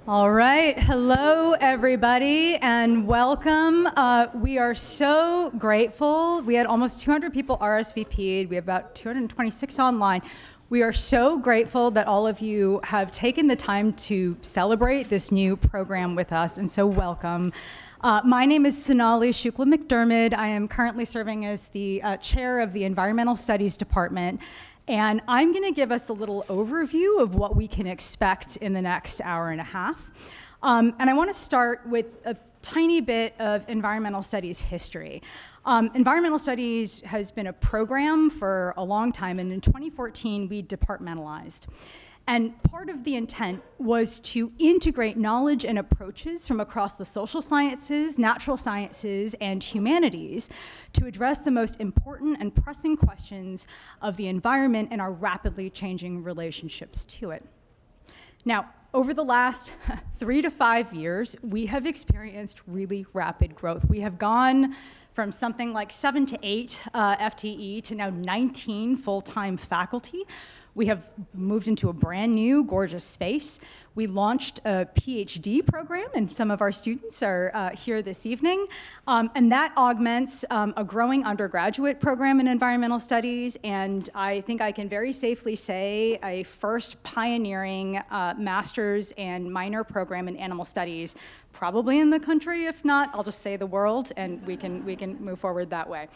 All right, hello everybody and welcome. We are so grateful. We had almost 200 people RSVP'd. We have about 226 online. We are so grateful that all of you have taken the time to celebrate this new program with us, and so welcome. My name is Sonali Shukla-McDermott. I am currently serving as the chair of the Environmental Studies Department. And I'm going to give us a little overview of what we can expect in the next hour and a half. And I want to start with a tiny bit of environmental studies history. Environmental studies has been a program for a long time, and in 2014 we departmentalized. And part of the intent was to integrate knowledge and approaches from across the social sciences, natural sciences, and humanities to address the most important and pressing questions of the environment and our rapidly changing relationships to it. Now, over the last 3 to 5 years, we have experienced really rapid growth. We have gone from something like 7 to 8 FTE to now 19 full-time faculty. We have moved into a brand new, gorgeous space. We launched a PhD program, and some of our students are here this evening. And that augments a growing undergraduate program in environmental studies, and I think I can very safely say a first pioneering master's and minor program in animal studies, probably in the country. If not, I'll just say the world, and we can move forward that way.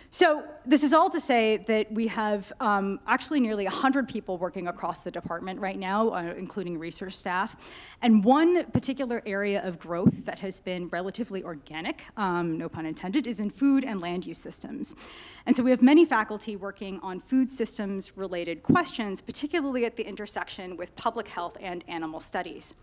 So this is all to say that we have actually nearly 100 people working across the department right now, including research staff. And one particular area of growth that has been relatively organic, no pun intended, is in food and land use systems. And so we have many faculty working on food systems related questions, particularly at the intersection with public health and animal studies.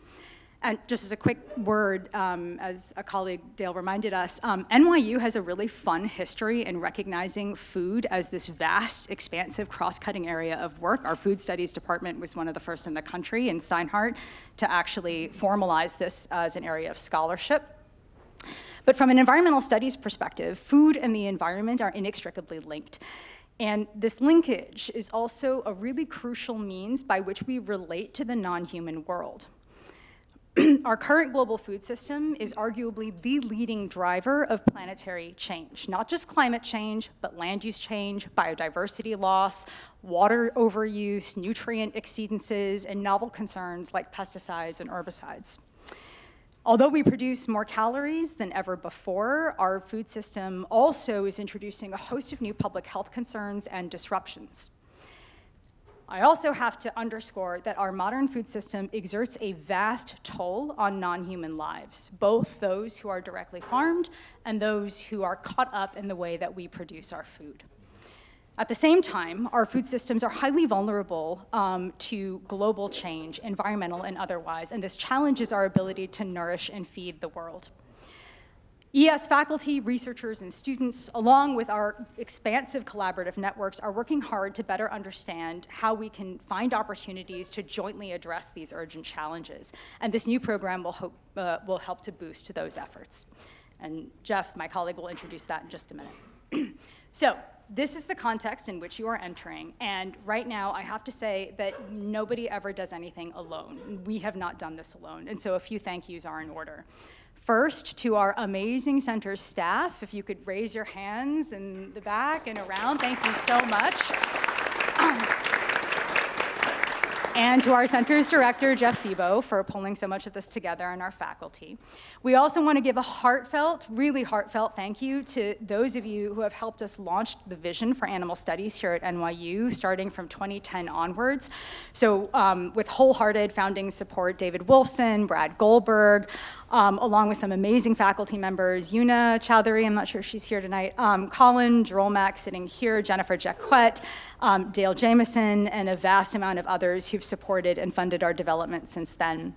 And just as a quick word, as a colleague, Dale, reminded us, NYU has a really fun history in recognizing food as this vast, expansive, cross-cutting area of work. Our food studies department was one of the first in the country in Steinhardt to actually formalize this as an area of scholarship. But from an environmental studies perspective, food and the environment are inextricably linked. And this linkage is also a really crucial means by which we relate to the non-human world. Our current global food system is arguably the leading driver of planetary change, not just climate change, but land use change, biodiversity loss, water overuse, nutrient exceedances, and novel concerns like pesticides and herbicides. Although we produce more calories than ever before, our food system also is introducing a host of new public health concerns and disruptions. I also have to underscore that our modern food system exerts a vast toll on non-human lives, both those who are directly farmed and those who are caught up in the way that we produce our food. At the same time, our food systems are highly vulnerable to global change, environmental and otherwise, and this challenges our ability to nourish and feed the world. ES faculty, researchers, and students, along with our expansive collaborative networks, are working hard to better understand how we can find opportunities to jointly address these urgent challenges. And this new program will help to boost those efforts. And Jeff, my colleague, will introduce that in just a minute. So this is the context in which you are entering. And right now, I have to say that nobody ever does anything alone. We have not done this alone. And so a few thank yous are in order. First, to our amazing center staff, if you could raise your hands in the back and around, thank you so much. And to our center's director, Jeff Sebo, for pulling so much of this together, and our faculty. We also want to give a heartfelt, really heartfelt thank you to those of you who have helped us launch the vision for animal studies here at NYU, starting from 2010 onwards. So with wholehearted founding support, David Wolfson, Brad Goldberg, along with some amazing faculty members, Yuna Chowdhury, I'm not sure if she's here tonight, Colin Jerolmack sitting here, Jennifer Jacquet, Dale Jameson, and a vast amount of others who've supported and funded our development since then.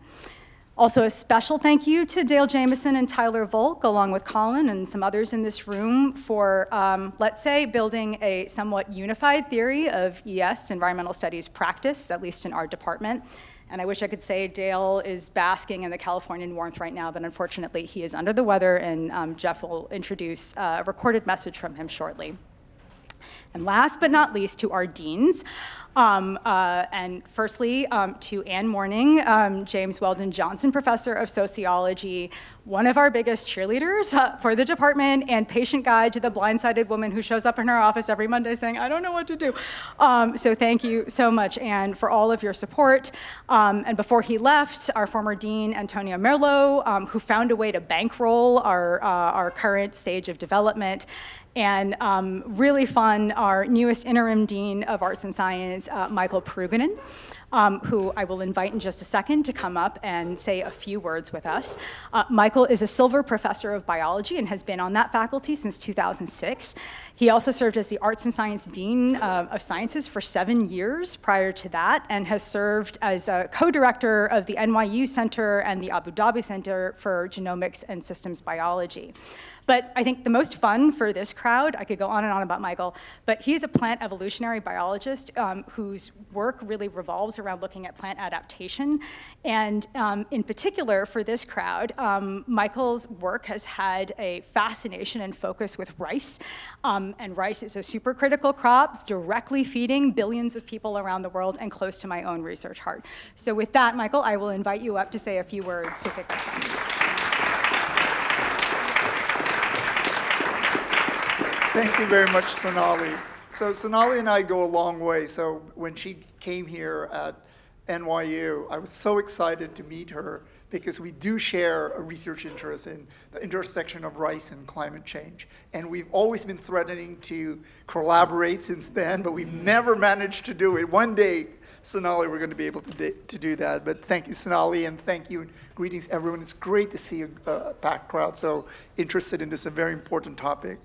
Also a special thank you to Dale Jameson and Tyler Volk, along with Colin and some others in this room for, let's say, building a somewhat unified theory of ES, environmental studies practice, at least in our department. And I wish I could say Dale is basking in the Californian warmth right now, but unfortunately he is under the weather, and Jeff will introduce a recorded message from him shortly. And last but not least, to our deans. And firstly, to Ann Morning, James Weldon Johnson Professor of Sociology, one of our biggest cheerleaders for the department and patient guide to the blindsided woman who shows up in her office every Monday saying, I don't know what to do. So thank you so much, Ann, for all of your support. And before he left, our former dean, Antonio Merlo, who found a way to bankroll our current stage of development. And really fun, our newest interim dean of arts and science, Michael Peruganen, who I will invite in just a second to come up and say a few words with us. Michael is a Silver Professor of Biology and has been on that faculty since 2006. He also served as the Arts and Science Dean of Sciences for 7 years prior to that, and has served as a co-director of the NYU Center and the Abu Dhabi Center for Genomics and Systems Biology. But I think the most fun for this crowd, I could go on and on about Michael, but he's a plant evolutionary biologist whose work really revolves around looking at plant adaptation. And in particular for this crowd, Michael's work has had a fascination and focus with rice. And rice is a supercritical crop, directly feeding billions of people around the world and close to my own research heart. So with that, Michael, I will invite you up to say a few words to kick us off. Thank you very much, Sonali. So Sonali and I go a long way. So when she came here at NYU, I was so excited to meet her because we do share a research interest in the intersection of rice and climate change. And we've always been threatening to collaborate since then, but we've never managed to do it. One day, Sonali, we're going to be able to do that. But thank you, Sonali, and thank you. Greetings, everyone. It's great to see a packed crowd so interested in this, a very important topic.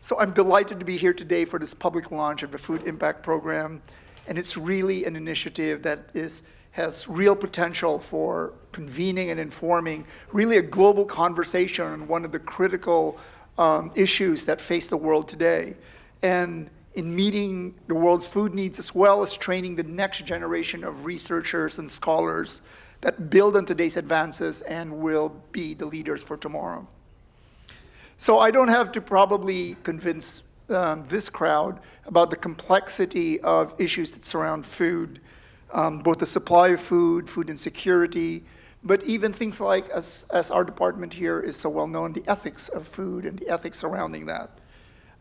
So I'm delighted to be here today for this public launch of the Food Impact Program, and it's really an initiative that has real potential for convening and informing really a global conversation on one of the critical issues that face the world today, and in meeting the world's food needs as well as training the next generation of researchers and scholars that build on today's advances and will be the leaders for tomorrow. So I don't have to probably convince this crowd about the complexity of issues that surround food, both the supply of food, food insecurity, but even things like, as our department here is so well known, the ethics of food and the ethics surrounding that.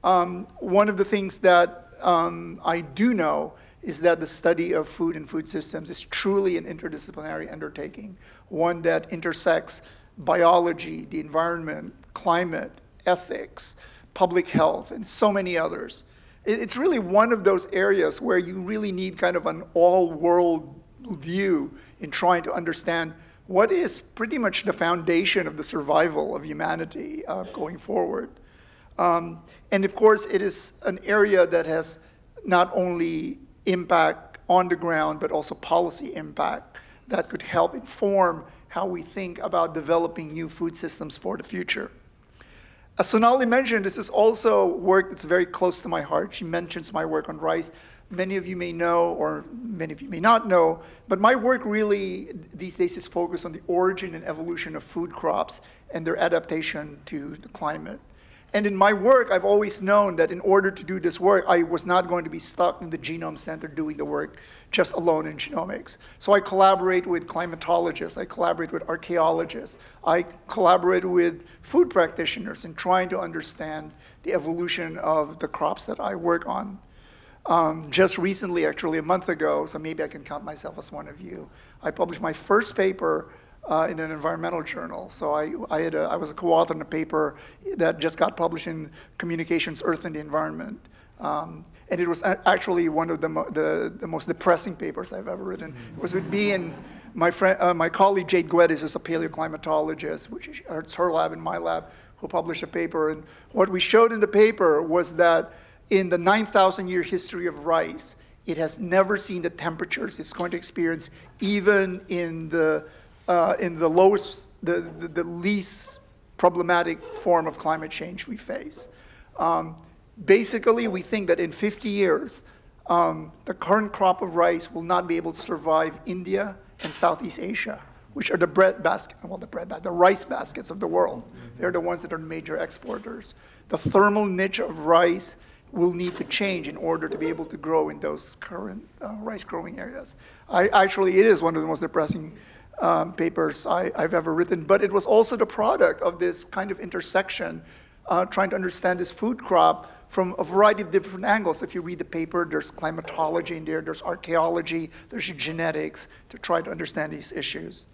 One of the things that I do know is that the study of food and food systems is truly an interdisciplinary undertaking, one that intersects biology, the environment, climate, ethics, public health, and so many others. It's really one of those areas where you really need kind of an all-world view in trying to understand what is pretty much the foundation of the survival of humanity going forward. And of course, it is an area that has not only impact on the ground, but also policy impact that could help inform how we think about developing new food systems for the future. As Sonali mentioned, this is also work that's very close to my heart. She mentions my work on rice. Many of you may know, or many of you may not know, but my work really these days is focused on the origin and evolution of food crops and their adaptation to the climate. And in my work, I've always known that in order to do this work, I was not going to be stuck in the Genome Center doing the work just alone in genomics. So I collaborate with climatologists, I collaborate with archaeologists, I collaborate with food practitioners in trying to understand the evolution of the crops that I work on. Just recently, actually a month ago, so maybe I can count myself as one of you, I published my first paper in an environmental journal. So I was a co-author on a paper that just got published in Communications, Earth and the Environment. And it was actually one of the most depressing papers I've ever written. It was with me and my colleague Jade Guedes, who's a paleoclimatologist, which it's her lab and my lab, who published a paper. And what we showed in the paper was that in the 9,000-year history of rice, it has never seen the temperatures it's going to experience, even in the least problematic form of climate change we face. Basically, we think that in 50 years, the current crop of rice will not be able to survive India and Southeast Asia, which are the rice baskets of the world. They're the ones that are major exporters. The thermal niche of rice will need to change in order to be able to grow in those current rice growing areas. Actually, it is one of the most depressing papers I've ever written, but it was also the product of this kind of intersection, trying to understand this food crop from a variety of different angles. If you read the paper, there's climatology in there, there's archaeology, there's genetics to try to understand these issues.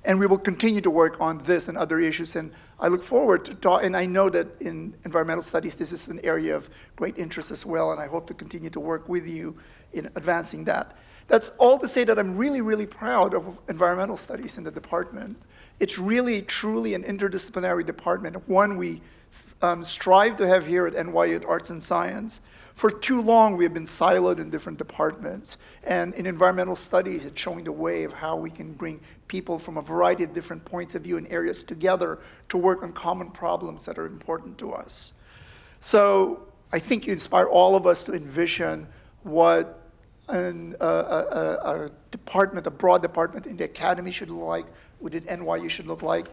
And we will continue to work on this and other issues, and I look forward to talk, and I know that in environmental studies, this is an area of great interest as well, and I hope to continue to work with you in advancing that. That's all to say that I'm really, really proud of environmental studies in the department. It's really, truly an interdisciplinary department, one we strive to have here at NYU Arts and Science. For too long, we have been siloed in different departments. And in environmental studies, it's showing the way of how we can bring people from a variety of different points of view and areas together to work on common problems that are important to us. So I think you inspire all of us to envision what a department, a broad department in the academy should look like, what NYU should look like.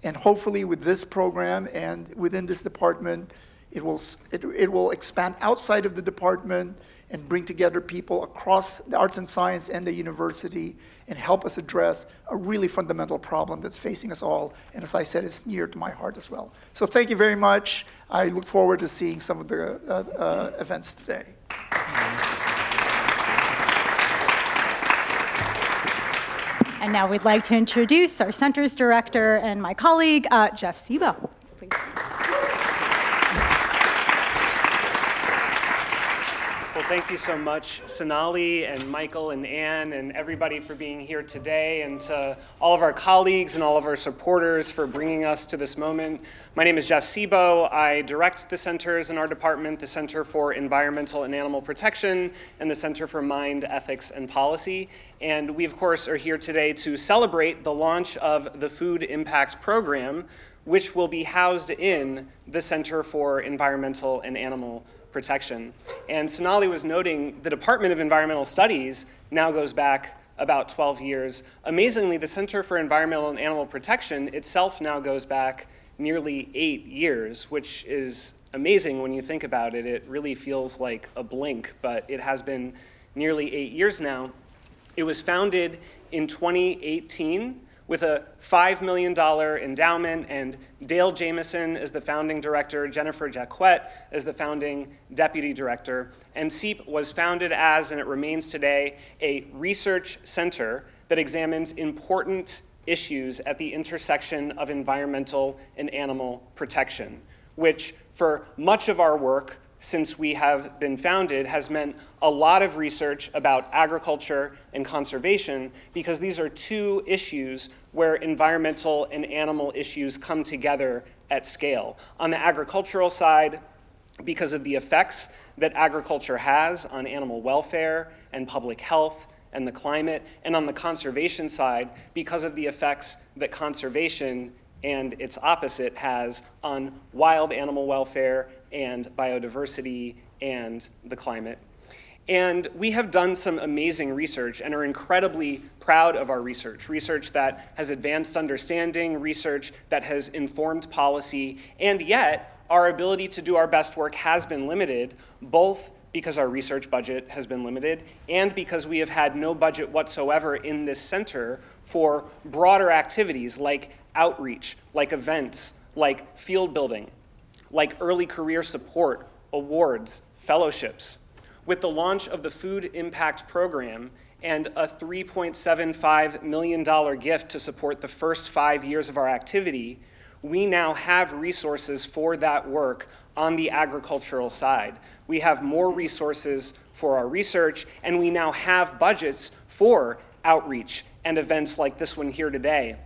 And hopefully with this program and within this department, it will expand outside of the department and bring together people across the arts and science and the university and help us address a really fundamental problem that's facing us all. And as I said, it's near to my heart as well. So thank you very much. I look forward to seeing some of the events today. And now we'd like to introduce our center's director and my colleague, Jeff Sebo. Please. Well, thank you so much, Sonali and Michael and Anne and everybody for being here today, and to all of our colleagues and all of our supporters for bringing us to this moment. My name is Jeff Sebo. I direct the centers in our department, the Center for Environmental and Animal Protection and the Center for Mind, Ethics, and Policy. And we, of course, are here today to celebrate the launch of the Food Impact Program, which will be housed in the Center for Environmental and Animal Protection. And Sonali was noting the Department of Environmental Studies now goes back about 12 years. Amazingly, the Center for Environmental and Animal Protection itself now goes back nearly 8 years, which is amazing when you think about it. It really feels like a blink, but it has been nearly 8 years now. It was founded in 2018 with a $5 million endowment, and Dale Jamieson is the founding director, Jennifer Jacquet is the founding deputy director. And CEEP was founded as, and it remains today, a research center that examines important issues at the intersection of environmental and animal protection, which for much of our work since we have been founded has meant a lot of research about agriculture and conservation, because these are two issues where environmental and animal issues come together at scale. On the agricultural side, because of the effects that agriculture has on animal welfare and public health and the climate, and on the conservation side, because of the effects that conservation and its opposite has on wild animal welfare and biodiversity and the climate. And we have done some amazing research and are incredibly proud of our research that has advanced understanding, research that has informed policy, and yet our ability to do our best work has been limited, both because our research budget has been limited and because we have had no budget whatsoever in this center for broader activities like outreach, like events, like field building, like early career support, awards, fellowships. With the launch of the Food Impact Program and a $3.75 million gift to support the first 5 years of our activity, we now have resources for that work on the agricultural side. We have more resources for our research, and we now have budgets for outreach and events like this one here today,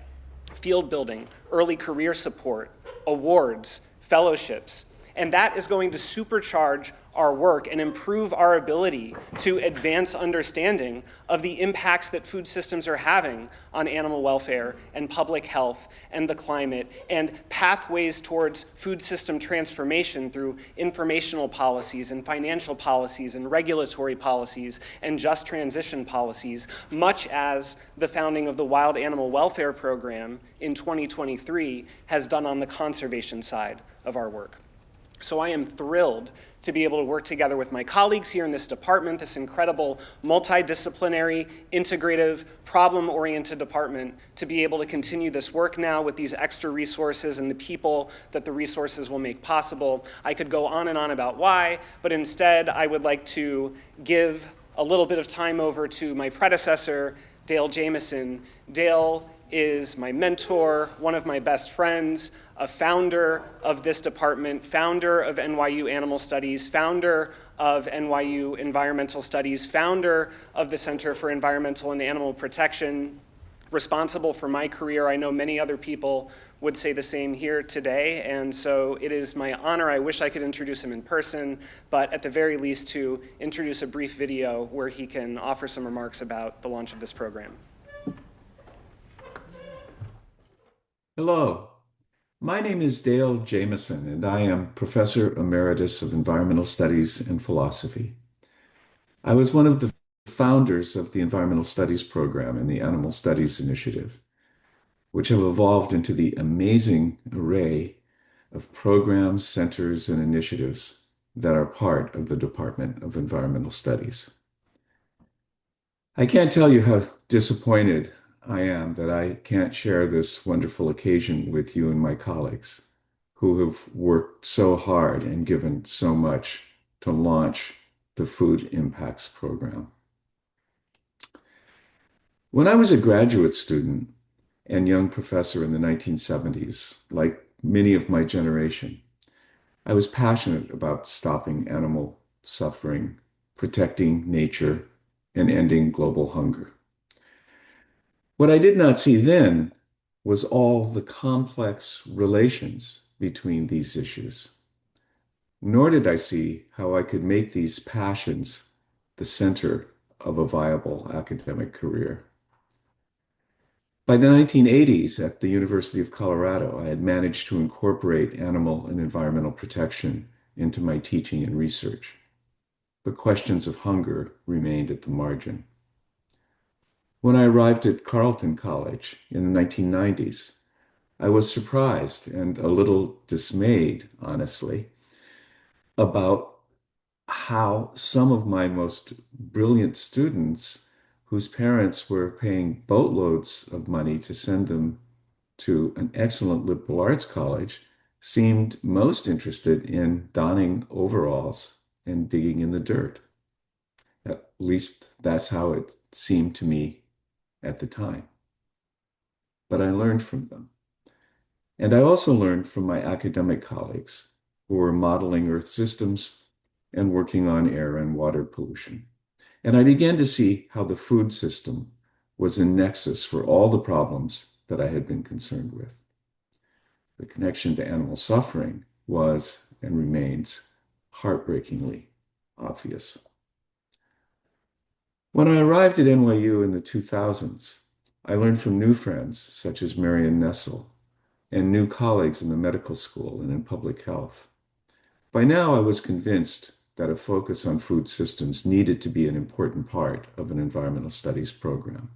field building, early career support, awards, fellowships. And that is going to supercharge our work and improve our ability to advance understanding of the impacts that food systems are having on animal welfare and public health and the climate, and pathways towards food system transformation through informational policies and financial policies and regulatory policies and just transition policies, much as the founding of the Wild Animal Welfare Program in 2023 has done on the conservation side of our work. So I am thrilled to be able to work together with my colleagues here in this department, this incredible multidisciplinary, integrative, problem-oriented department, to be able to continue this work now with these extra resources and the people that the resources will make possible. I could go on and on about why, but instead I would like to give a little bit of time over to my predecessor, Dale Jamieson. Dale is my mentor, one of my best friends, a founder of this department, founder of NYU Animal Studies, founder of NYU Environmental Studies, founder of the Center for Environmental and Animal Protection, responsible for my career. I know many other people would say the same here today, and so it is my honor. I wish I could introduce him in person, but at the very least to introduce a brief video where he can offer some remarks about the launch of this program. Hello, my name is Dale Jamieson, and I am Professor Emeritus of Environmental Studies and Philosophy. I was one of the founders of the Environmental Studies program and the Animal Studies Initiative, which have evolved into the amazing array of programs, centers, and initiatives that are part of the Department of Environmental Studies. I can't tell you how disappointed I am that I can't share this wonderful occasion with you and my colleagues who have worked so hard and given so much to launch the Food Impacts Program. When I was a graduate student and young professor in the 1970s, like many of my generation, I was passionate about stopping animal suffering, protecting nature, and ending global hunger. What I did not see then was all the complex relations between these issues. Nor did I see how I could make these passions the center of a viable academic career. By the 1980s, at the University of Colorado, I had managed to incorporate animal and environmental protection into my teaching and research, but questions of hunger remained at the margin. When I arrived at Carleton College in the 1990s, I was surprised and a little dismayed, honestly, about how some of my most brilliant students, whose parents were paying boatloads of money to send them to an excellent liberal arts college, seemed most interested in donning overalls and digging in the dirt. At least that's how it seemed to me at the time. But I learned from them. And I also learned from my academic colleagues who were modeling Earth systems and working on air and water pollution. And I began to see how the food system was a nexus for all the problems that I had been concerned with. The connection to animal suffering was and remains heartbreakingly obvious. When I arrived at NYU in the 2000s, I learned from new friends such as Marion Nessel and new colleagues in the medical school and in public health. By now, I was convinced that a focus on food systems needed to be an important part of an environmental studies program.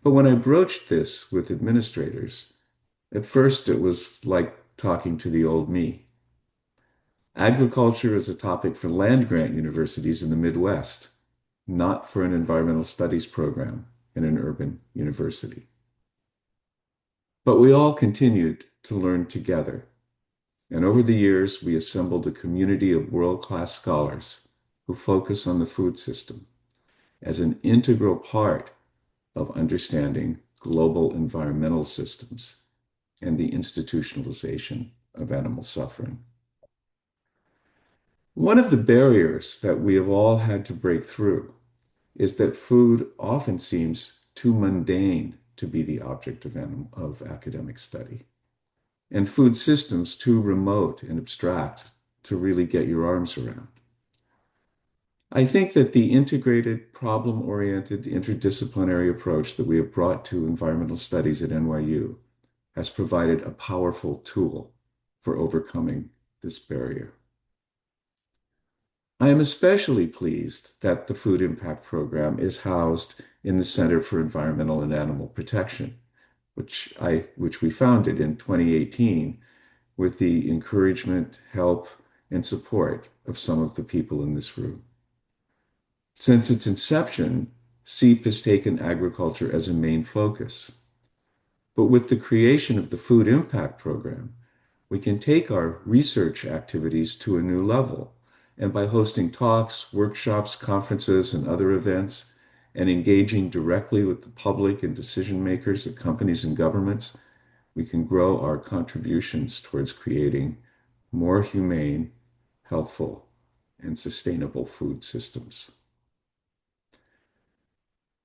But when I broached this with administrators, at first it was like talking to the old me. Agriculture is a topic for land-grant universities in the Midwest, not for an environmental studies program in an urban university. But we all continued to learn together. And over the years, we assembled a community of world-class scholars who focus on the food system as an integral part of understanding global environmental systems and the institutionalization of animal suffering. One of the barriers that we have all had to break through is that food often seems too mundane to be the object of academic study, and food systems too remote and abstract to really get your arms around. I think that the integrated, problem-oriented, interdisciplinary approach that we have brought to environmental studies at NYU has provided a powerful tool for overcoming this barrier. I am especially pleased that the Food Impact Program is housed in the Center for Environmental and Animal Protection, which we founded in 2018 with the encouragement, help, and support of some of the people in this room. Since its inception, SEEP has taken agriculture as a main focus. But with the creation of the Food Impact Program, we can take our research activities to a new level. And by hosting talks, workshops, conferences, and other events, and engaging directly with the public and decision makers at companies and governments, we can grow our contributions towards creating more humane, healthful, and sustainable food systems.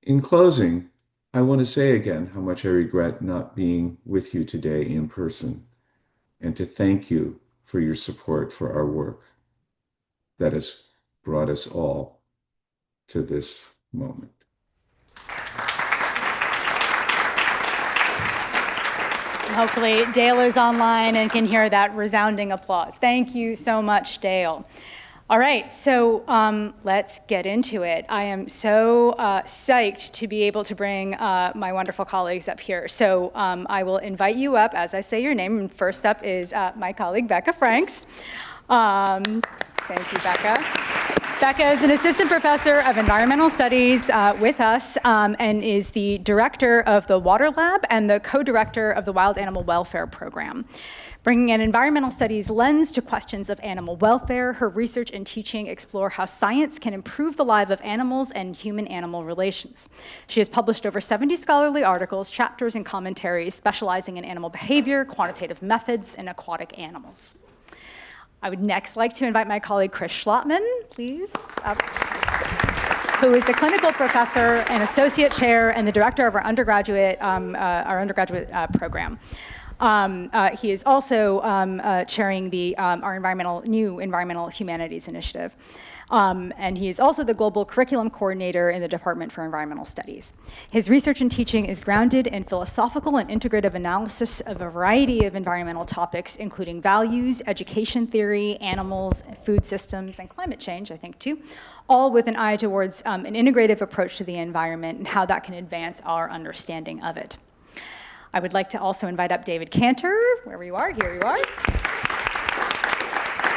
In closing, I want to say again how much I regret not being with you today in person, and to thank you for your support for our work that has brought us all to this moment. Hopefully Dale is online and can hear that resounding applause. Thank you so much, Dale. All right, so let's get into it. I am so psyched to be able to bring my wonderful colleagues up here. So I will invite you up as I say your name. And first up is my colleague, Becca Franks. Thank you, Becca. Becca is an assistant professor of environmental studies with us and is the director of the Water Lab and the co-director of the Wild Animal Welfare Program. Bringing an environmental studies lens to questions of animal welfare, her research and teaching explore how science can improve the lives of animals and human-animal relations. She has published over 70 scholarly articles, chapters, and commentaries specializing in animal behavior, quantitative methods, and aquatic animals. I would next like to invite my colleague Chris Schlottman, please, up, who is a clinical professor and associate chair and the director of our undergraduate program. He is also chairing our new environmental humanities initiative. And he is also the global curriculum coordinator in the Department for Environmental Studies. His research and teaching is grounded in philosophical and integrative analysis of a variety of environmental topics, including values, education theory, animals, food systems, and climate change, I think too, all with an eye towards an integrative approach to the environment and how that can advance our understanding of it. I would like to also invite up David Cantor, wherever you are, here you are,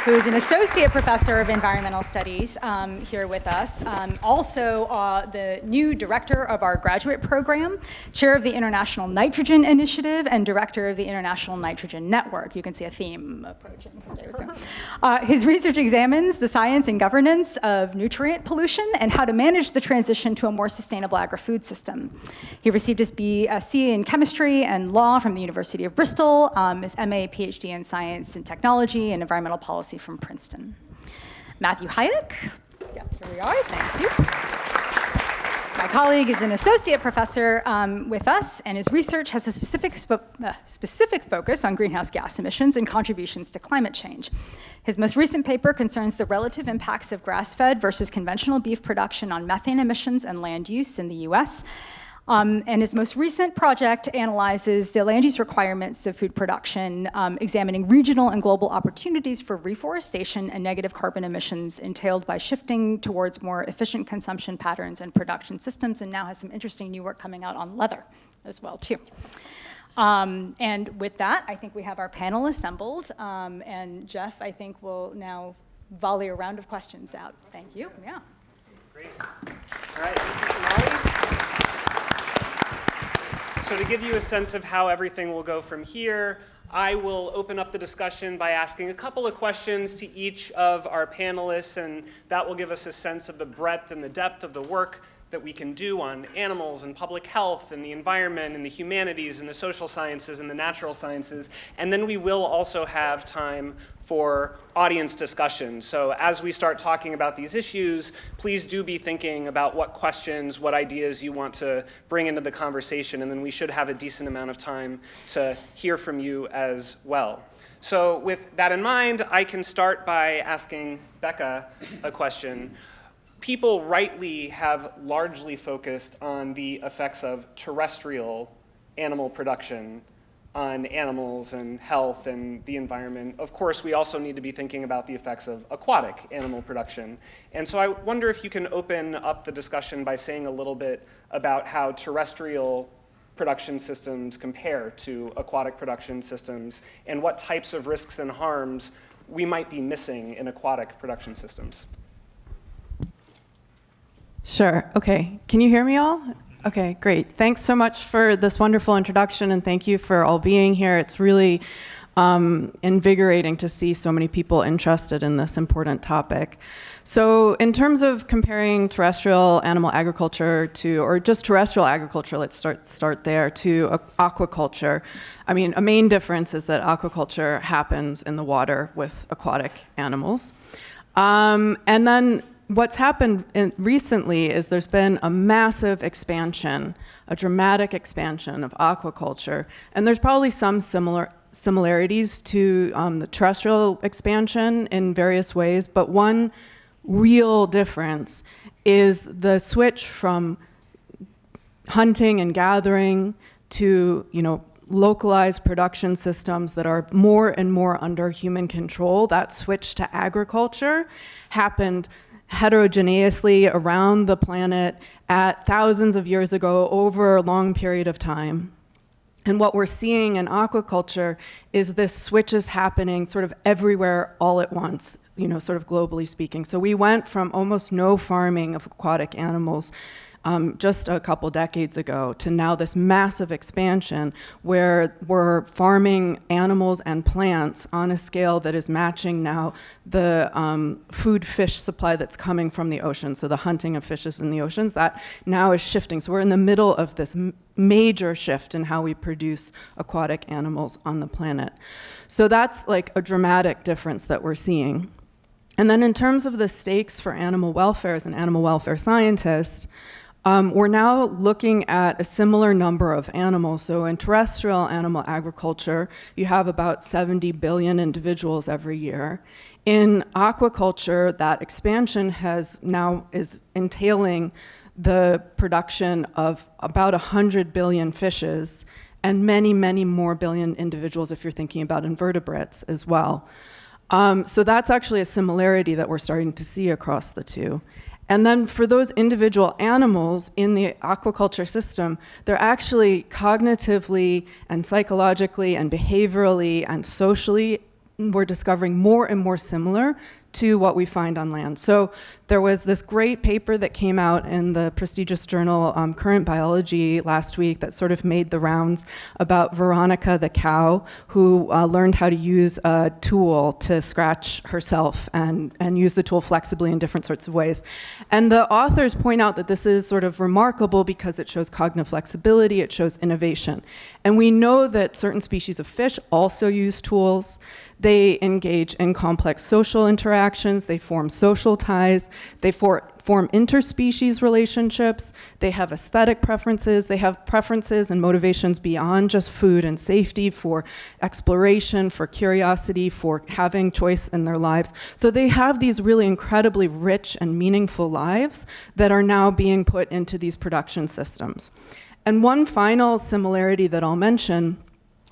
who is an associate professor of environmental studies here with us. Also the new director of our graduate program, chair of the International Nitrogen Initiative, and director of the International Nitrogen Network. You can see a theme approaching from David. His research examines the science and governance of nutrient pollution and how to manage the transition to a more sustainable agri-food system. He received his BSc in chemistry and law from the University of Bristol, his MA, PhD in science and technology and environmental policy from Princeton. Matthew Hayek, yeah, here we are, thank you. My colleague is an associate professor with us, and his research has a specific focus on greenhouse gas emissions and contributions to climate change. His most recent paper concerns the relative impacts of grass-fed versus conventional beef production on methane emissions and land use in the US. And his most recent project analyzes the land use requirements of food production, examining regional and global opportunities for reforestation and negative carbon emissions entailed by shifting towards more efficient consumption patterns and production systems, and now has some interesting new work coming out on leather as well, too. And with that, I think we have our panel assembled, and Jeff, I think, will now volley a round of questions out. Thank you, yeah. Great. All right, thank you, Sonali. So to give you a sense of how everything will go from here, I will open up the discussion by asking a couple of questions to each of our panelists, and that will give us a sense of the breadth and the depth of the work that we can do on animals and public health and the environment and the humanities and the social sciences and the natural sciences. And then we will also have time for audience discussion. So as we start talking about these issues, please do be thinking about what questions, what ideas you want to bring into the conversation, and then we should have a decent amount of time to hear from you as well. So with that in mind, I can start by asking Becca a question. People rightly have largely focused on the effects of terrestrial animal production on animals and health and the environment. Of course, we also need to be thinking about the effects of aquatic animal production. And so I wonder if you can open up the discussion by saying a little bit about how terrestrial production systems compare to aquatic production systems and what types of risks and harms we might be missing in aquatic production systems. Sure. Okay. Can you hear me all? Okay, great. Thanks so much for this wonderful introduction, and thank you for all being here. It's really invigorating to see so many people interested in this important topic. So in terms of comparing terrestrial animal agriculture to, or just terrestrial agriculture, let's start there, to aquaculture. I mean, a main difference is that aquaculture happens in the water with aquatic animals. And then what's happened recently is there's been a massive expansion, a dramatic expansion of aquaculture, and there's probably some similarities to the terrestrial expansion in various ways, but one real difference is the switch from hunting and gathering to, localized production systems that are more and more under human control. That switch to agriculture happened heterogeneously around the planet at thousands of years ago over a long period of time. And what we're seeing in aquaculture is this switch is happening sort of everywhere all at once, sort of globally speaking. So we went from almost no farming of aquatic animals just a couple decades ago to now this massive expansion where we're farming animals and plants on a scale that is matching now the food fish supply that's coming from the ocean. So the hunting of fishes in the oceans, that now is shifting. So we're in the middle of this major shift in how we produce aquatic animals on the planet. So that's like a dramatic difference that we're seeing. And then in terms of the stakes for animal welfare as an animal welfare scientist, we're now looking at a similar number of animals. So in terrestrial animal agriculture, you have about 70 billion individuals every year. In aquaculture, that expansion is entailing the production of about 100 billion fishes and many, many more billion individuals if you're thinking about invertebrates as well. So that's actually a similarity that we're starting to see across the two. And then for those individual animals in the aquaculture system, they're actually cognitively and psychologically and behaviorally and socially, we're discovering more and more similar to what we find on land. So there was this great paper that came out in the prestigious journal Current Biology last week that sort of made the rounds about Veronica the cow, who learned how to use a tool to scratch herself and use the tool flexibly in different sorts of ways. And the authors point out that this is sort of remarkable because it shows cognitive flexibility, it shows innovation. And we know that certain species of fish also use tools. They engage in complex social interactions, they form social ties, they form interspecies relationships, they have aesthetic preferences, they have preferences and motivations beyond just food and safety, for exploration, for curiosity, for having choice in their lives. So they have these really incredibly rich and meaningful lives that are now being put into these production systems. And one final similarity that I'll mention,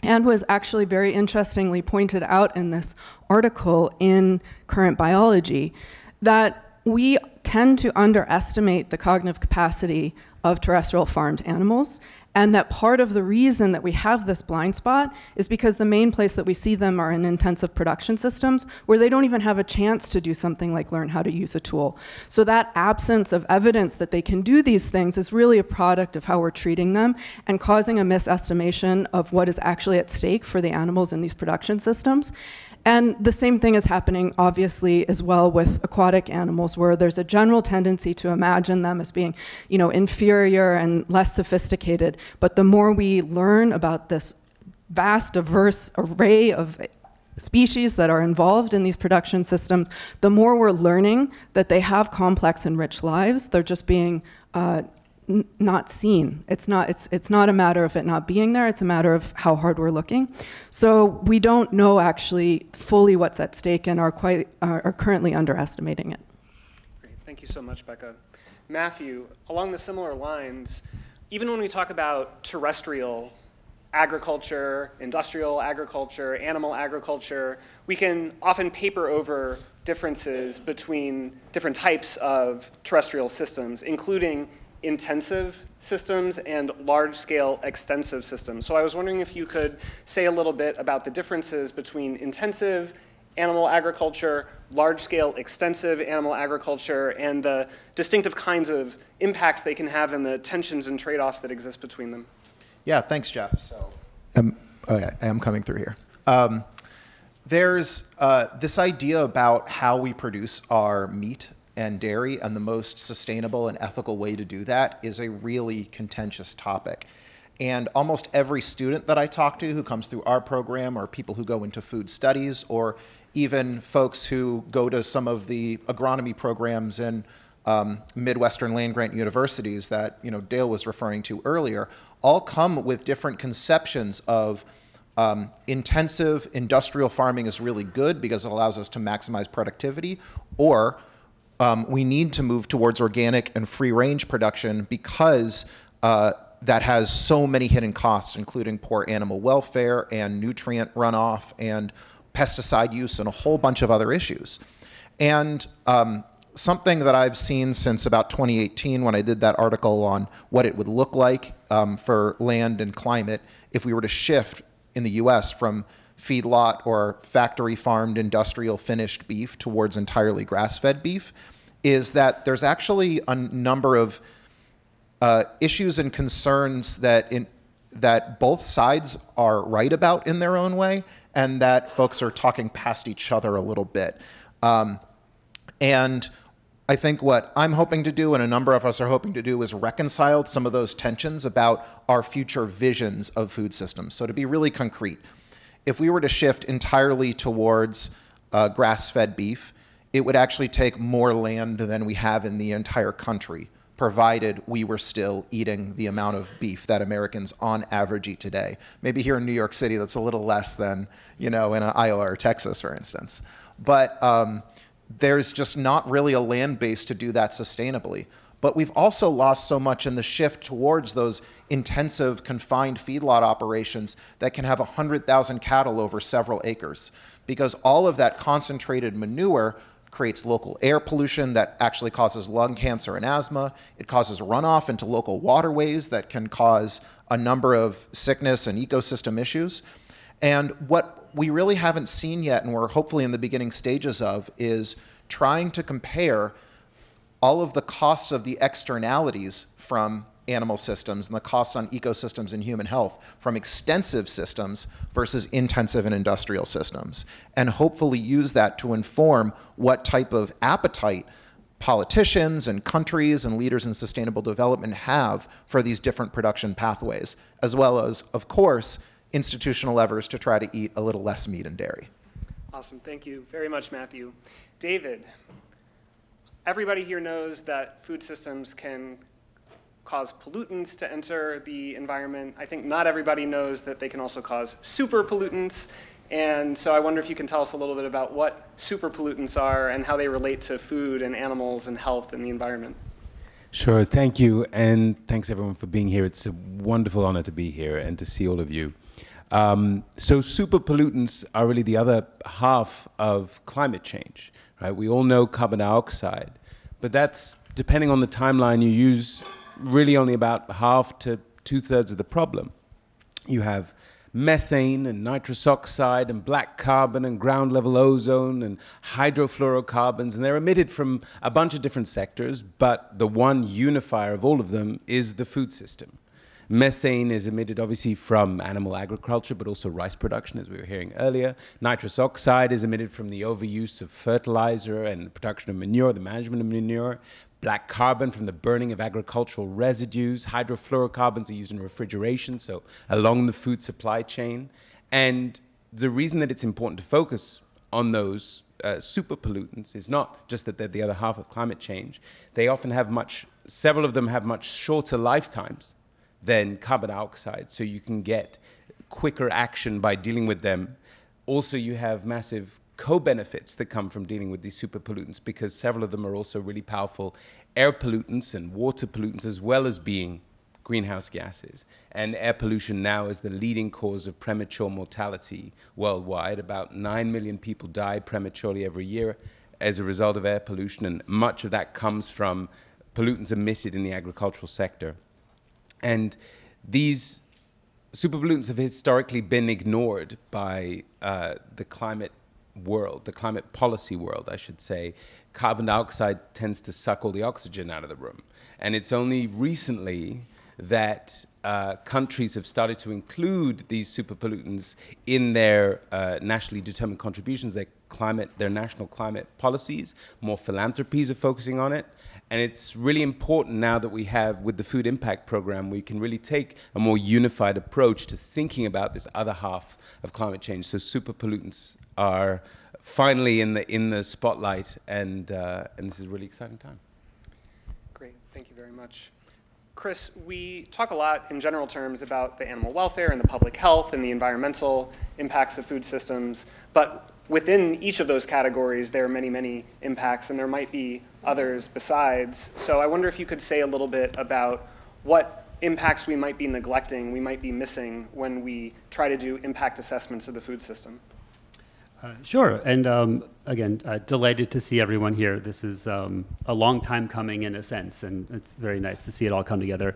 and was actually very interestingly pointed out in this article in Current Biology, that we tend to underestimate the cognitive capacity of terrestrial farmed animals, and that part of the reason that we have this blind spot is because the main place that we see them are in intensive production systems where they don't even have a chance to do something like learn how to use a tool. So that absence of evidence that they can do these things is really a product of how we're treating them and causing a misestimation of what is actually at stake for the animals in these production systems. And the same thing is happening, obviously, as well with aquatic animals, where there's a general tendency to imagine them as being, inferior and less sophisticated. But the more we learn about this vast, diverse array of species that are involved in these production systems, the more we're learning that they have complex and rich lives. They're just being not seen. It's not a matter of it not being there, it's a matter of how hard we're looking. So we don't know actually fully what's at stake and are currently underestimating it. Great. Thank you so much, Becca. Matthew, along the similar lines, even when we talk about terrestrial agriculture, industrial agriculture, animal agriculture, we can often paper over differences between different types of terrestrial systems, including intensive systems and large-scale extensive systems. So I was wondering if you could say a little bit about the differences between intensive animal agriculture, large-scale, extensive animal agriculture, and the distinctive kinds of impacts they can have and the tensions and trade-offs that exist between them. Yeah, thanks, Jeff. So, I am coming through here. There's this idea about how we produce our meat and dairy, and the most sustainable and ethical way to do that is a really contentious topic. And almost every student that I talk to who comes through our program, or people who go into food studies, or even folks who go to some of the agronomy programs in Midwestern land-grant universities that Dale was referring to earlier, all come with different conceptions of intensive industrial farming is really good because it allows us to maximize productivity, or we need to move towards organic and free-range production because that has so many hidden costs, including poor animal welfare and nutrient runoff and pesticide use and a whole bunch of other issues. And something that I've seen since about 2018 when I did that article on what it would look like for land and climate if we were to shift in the US from feedlot or factory farmed industrial finished beef towards entirely grass-fed beef, is that there's actually a number of issues and concerns that both sides are right about in their own way, and that folks are talking past each other a little bit. And I think what I'm hoping to do, and a number of us are hoping to do, is reconcile some of those tensions about our future visions of food systems. So to be really concrete, if we were to shift entirely towards grass-fed beef, it would actually take more land than we have in the entire country, provided we were still eating the amount of beef that Americans on average eat today. Maybe here in New York City, that's a little less than, in Iowa or Texas, for instance. But there's just not really a land base to do that sustainably. But we've also lost so much in the shift towards those intensive confined feedlot operations that can have 100,000 cattle over several acres, because all of that concentrated manure creates local air pollution that actually causes lung cancer and asthma. It causes runoff into local waterways that can cause a number of sickness and ecosystem issues. And what we really haven't seen yet, and we're hopefully in the beginning stages of, is trying to compare all of the costs of the externalities from animal systems and the costs on ecosystems and human health from extensive systems versus intensive and industrial systems, and hopefully use that to inform what type of appetite politicians and countries and leaders in sustainable development have for these different production pathways, as well as, of course, institutional levers to try to eat a little less meat and dairy. Awesome. Thank you very much, Matthew. David, everybody here knows that food systems can cause pollutants to enter the environment. I think not everybody knows that they can also cause super pollutants. And so I wonder if you can tell us a little bit about what super pollutants are and how they relate to food and animals and health and the environment. Sure, thank you. And thanks everyone for being here. It's a wonderful honor to be here and to see all of you. So super pollutants are really the other half of climate change, right? We all know carbon dioxide, but that's, depending on the timeline you use, really only about half to 2/3 of the problem. You have methane and nitrous oxide and black carbon and ground level ozone and hydrofluorocarbons, and they're emitted from a bunch of different sectors, but the one unifier of all of them is the food system. Methane is emitted obviously from animal agriculture, but also rice production, as we were hearing earlier. Nitrous oxide is emitted from the overuse of fertilizer and the production of manure, the management of manure. Black carbon from the burning of agricultural residues. Hydrofluorocarbons are used in refrigeration, so along the food supply chain. And the reason that it's important to focus on those super pollutants is not just that they're the other half of climate change. They often have several of them have much shorter lifetimes than carbon dioxide, so you can get quicker action by dealing with them. Also, you have massive co-benefits that come from dealing with these super pollutants, because several of them are also really powerful air pollutants and water pollutants, as well as being greenhouse gases. And air pollution now is the leading cause of premature mortality worldwide. About 9 million people die prematurely every year as a result of air pollution, and much of that comes from pollutants emitted in the agricultural sector. And these super pollutants have historically been ignored by the climate world, the climate policy world, I should say, carbon dioxide tends to suck all the oxygen out of the room. And it's only recently that countries have started to include these super pollutants in their nationally determined contributions, their national climate policies. More philanthropies are focusing on it. And it's really important now that we have, with the Food Impact Program, we can really take a more unified approach to thinking about this other half of climate change. So super pollutants are finally in the spotlight, and this is a really exciting time. Great, thank you very much. Chris, we talk a lot in general terms about the animal welfare and the public health and the environmental impacts of food systems, but within each of those categories, there are many, many impacts, and there might be others besides. So I wonder if you could say a little bit about what impacts we might be neglecting, we might be missing when we try to do impact assessments of the food system. Sure, and again, delighted to see everyone here. This is a long time coming in a sense, and it's very nice to see it all come together.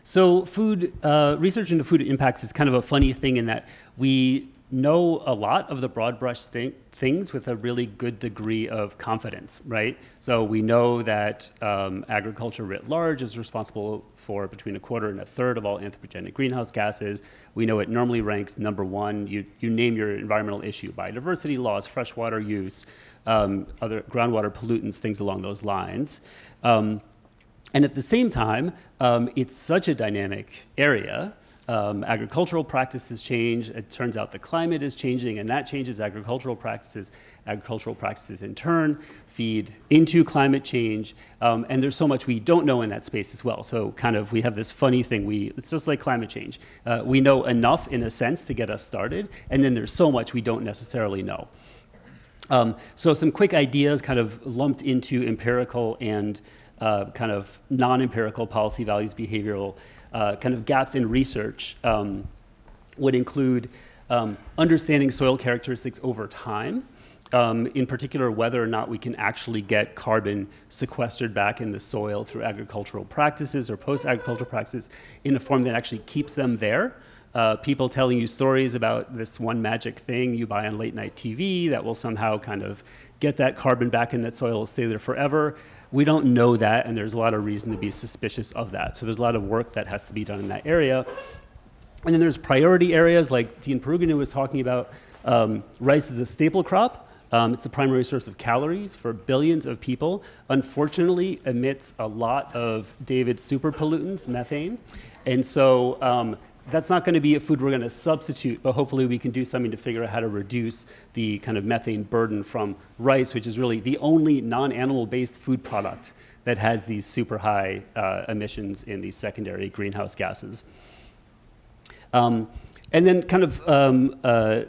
So food research into food impacts is kind of a funny thing in that we know a lot of the broad brush things with a really good degree of confidence, right? So we know that agriculture writ large is responsible for between 1/4 and 1/3 of all anthropogenic greenhouse gases. We know it normally ranks #1. You name your environmental issue: biodiversity loss, freshwater use, other groundwater pollutants, things along those lines. And at the same time, it's such a dynamic area. Agricultural practices change. It turns out the climate is changing, and that changes agricultural practices. Agricultural practices, in turn, feed into climate change. And there's so much we don't know in that space as well. So kind of we have this funny thing. It's just like climate change. We know enough, in a sense, to get us started, and then there's so much we don't necessarily know. So some quick ideas kind of lumped into empirical and kind of non-empirical policy, values, behavioral kind of gaps in research would include understanding soil characteristics over time, in particular whether or not we can actually get carbon sequestered back in the soil through agricultural practices or post-agricultural practices in a form that actually keeps them there. People telling you stories about this one magic thing you buy on late night TV that will somehow kind of get that carbon back in that soil and stay there forever. We don't know that, and there's a lot of reason to be suspicious of that. So there's a lot of work that has to be done in that area. And then there's priority areas like Dean Peruginu was talking about. Rice is a staple crop. It's the primary source of calories for billions of people. Unfortunately, emits a lot of David's super pollutants, methane. And so that's not going to be a food we're going to substitute, but hopefully we can do something to figure out how to reduce the kind of methane burden from rice, which is really the only non-animal-based food product that has these super high emissions in these secondary greenhouse gases. And then kind of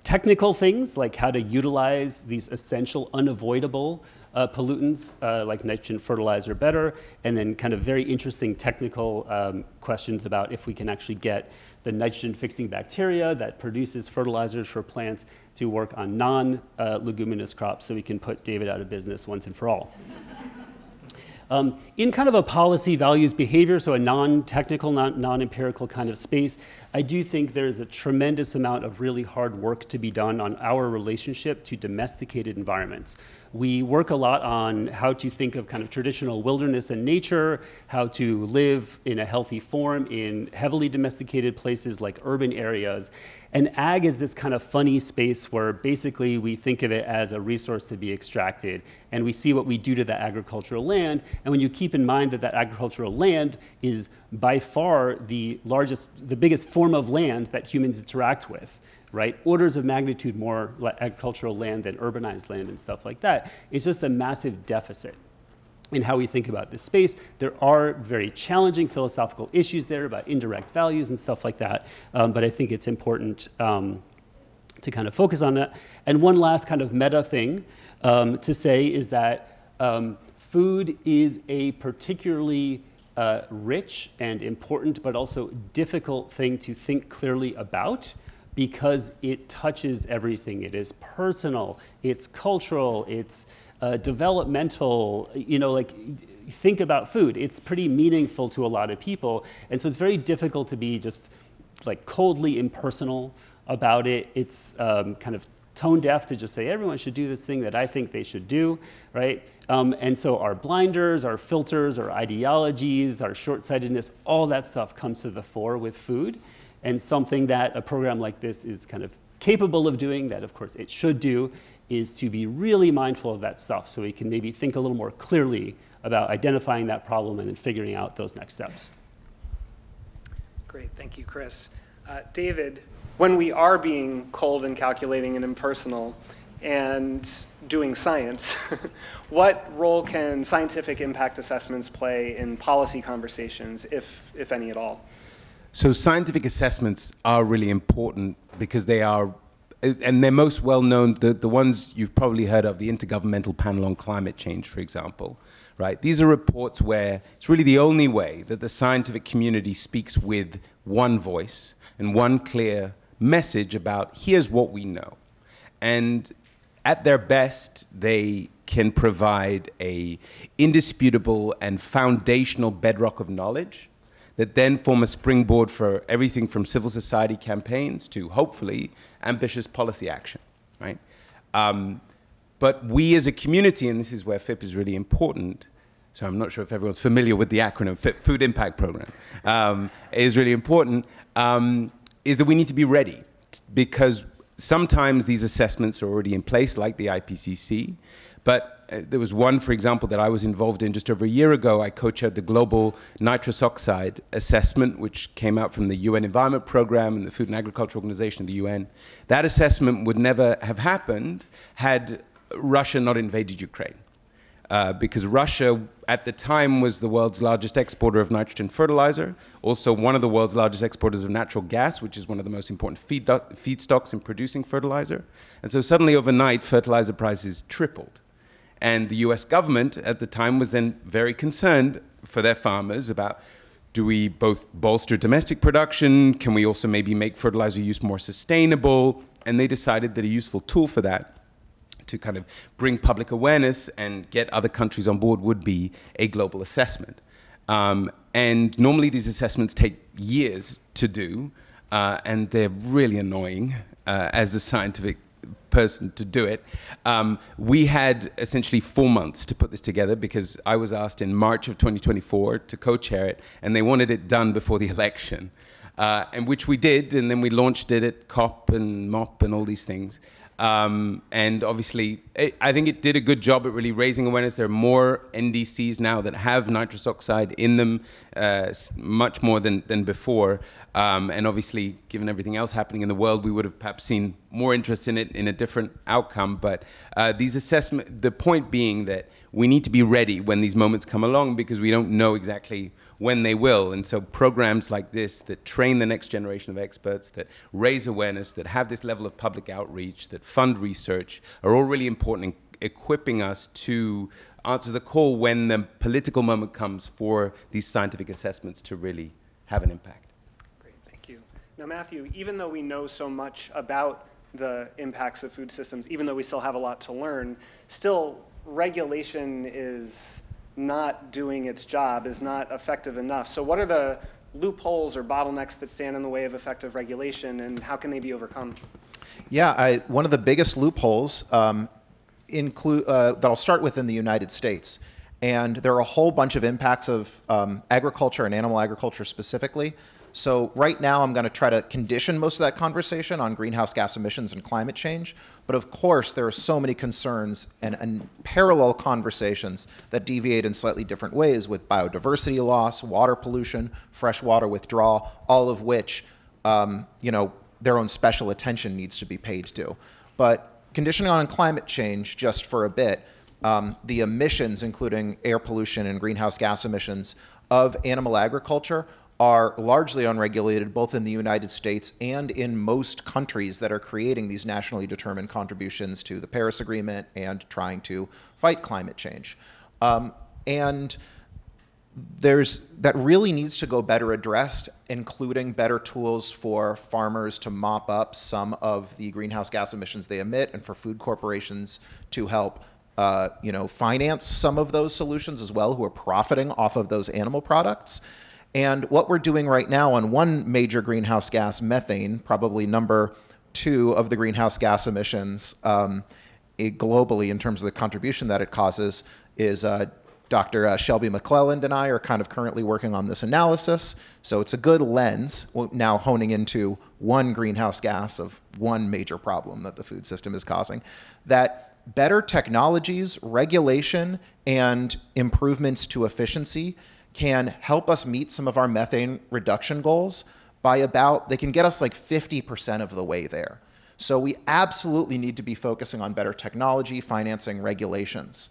technical things like how to utilize these essential, unavoidable pollutants like nitrogen fertilizer better, and then kind of very interesting technical questions about if we can actually get the nitrogen fixing bacteria that produces fertilizers for plants to work on non-leguminous crops so we can put David out of business once and for all. In kind of a policy, values, behavior, so a non-technical, non-empirical kind of space, I do think there's a tremendous amount of really hard work to be done on our relationship to domesticated environments. We work a lot on how to think of kind of traditional wilderness and nature, how to live in a healthy form in heavily domesticated places like urban areas. And ag is this kind of funny space where basically we think of it as a resource to be extracted, and we see what we do to that agricultural land. And when you keep in mind that that agricultural land is by far the biggest form of land that humans interact with, right? Orders of magnitude more agricultural land than urbanized land and stuff like that. It's just a massive deficit in how we think about this space. There are very challenging philosophical issues there about indirect values and stuff like that, but I think it's important to kind of focus on that. And one last kind of meta thing to say is that food is a particularly rich and important, but also difficult thing to think clearly about, because it touches everything. It is personal, it's cultural, it's developmental, like think about food. It's pretty meaningful to a lot of people. And so it's very difficult to be just like coldly impersonal about it. It's kind of tone deaf to just say everyone should do this thing that I think they should do, right? And so our blinders, our filters, our ideologies, our short-sightedness, all that stuff comes to the fore with food. And something that a program like this is kind of capable of doing, that of course it should do, is to be really mindful of that stuff so we can maybe think a little more clearly about identifying that problem and then figuring out those next steps. Great, thank you, Chris. David, when we are being cold and calculating and impersonal and doing science, what role can scientific impact assessments play in policy conversations, if any at all? So scientific assessments are really important because they are, and they're most well known, the ones you've probably heard of, the Intergovernmental Panel on Climate Change, for example, right? These are reports where it's really the only way that the scientific community speaks with one voice and one clear message about here's what we know. And at their best, they can provide a indisputable and foundational bedrock of knowledge that then form a springboard for everything from civil society campaigns to, hopefully, ambitious policy action, right? But we as a community, and this is where FIP is really important, so I'm not sure if everyone's familiar with the acronym FIP, Food Impact Program, is really important, is that we need to be ready, because sometimes these assessments are already in place, like the IPCC, but there was one, for example, that I was involved in just over a year ago. I co-chaired the Global Nitrous Oxide Assessment, which came out from the UN Environment Program and the Food and Agriculture Organization of the UN. That assessment would never have happened had Russia not invaded Ukraine. Because Russia, at the time, was the world's largest exporter of nitrogen fertilizer, also one of the world's largest exporters of natural gas, which is one of the most important feedstocks in producing fertilizer. And so suddenly, overnight, fertilizer prices tripled. And the US government at the time was then very concerned for their farmers about, do we both bolster domestic production? Can we also maybe make fertilizer use more sustainable? And they decided that a useful tool for that, to kind of bring public awareness and get other countries on board, would be a global assessment. And normally these assessments take years to do, and they're really annoying as a scientific person to do it. We had essentially 4 months to put this together because I was asked in March of 2024 to co-chair it, and they wanted it done before the election, and which we did, and then we launched it at COP and MOP and all these things. And obviously, I think it did a good job at really raising awareness. There are more NDCs now that have nitrous oxide in them, much more than before. And obviously, given everything else happening in the world, we would have perhaps seen more interest in it in a different outcome. But these assessments, the point being that we need to be ready when these moments come along, because we don't know exactly when they will. And so programs like this that train the next generation of experts, that raise awareness, that have this level of public outreach, that fund research, are all really important in equipping us to answer the call when the political moment comes for these scientific assessments to really have an impact. Great, thank you. Now, Matthew, even though we know so much about the impacts of food systems, even though we still have a lot to learn, still regulation is not doing its job, is not effective enough. So what are the loopholes or bottlenecks that stand in the way of effective regulation, and how can they be overcome? Yeah, one of the biggest loopholes that I'll start with in the United States. And there are a whole bunch of impacts of agriculture and animal agriculture specifically. So right now I'm going to try to condition most of that conversation on greenhouse gas emissions and climate change. But of course, there are so many concerns and parallel conversations that deviate in slightly different ways, with biodiversity loss, water pollution, freshwater withdrawal, all of which, their own special attention needs to be paid to. But conditioning on climate change just for a bit, the emissions, including air pollution and greenhouse gas emissions of animal agriculture, are largely unregulated both in the United States and in most countries that are creating these nationally determined contributions to the Paris Agreement and trying to fight climate change. And that really needs to go better addressed, including better tools for farmers to mop up some of the greenhouse gas emissions they emit, and for food corporations to help finance some of those solutions as well, who are profiting off of those animal products. And what we're doing right now on one major greenhouse gas, methane, probably number 2 of the greenhouse gas emissions globally in terms of the contribution that it causes is Dr. Shelby McClelland and I are kind of currently working on this analysis. So it's a good lens, now honing into one greenhouse gas of one major problem that the food system is causing, that better technologies, regulation, and improvements to efficiency can help us meet some of our methane reduction goals by they can get us like 50% of the way there. So we absolutely need to be focusing on better technology, financing, regulations.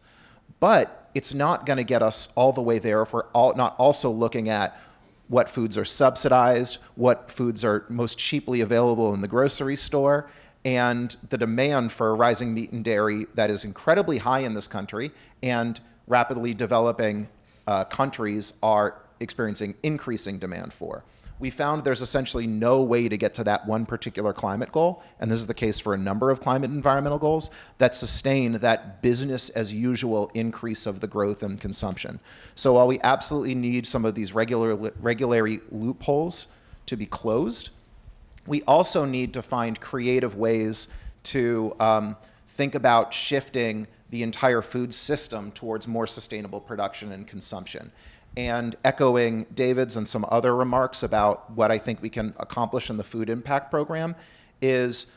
But it's not going to get us all the way there if we're not also looking at what foods are subsidized, what foods are most cheaply available in the grocery store, and the demand for rising meat and dairy that is incredibly high in this country, and rapidly developing countries are experiencing increasing demand for. We found there's essentially no way to get to that one particular climate goal, and this is the case for a number of climate and environmental goals, that sustain that business as usual increase of the growth and consumption. So while we absolutely need some of these regulatory loopholes to be closed, we also need to find creative ways to think about shifting the entire food system towards more sustainable production and consumption. And echoing David's and some other remarks about what I think we can accomplish in the Food Impact Program is,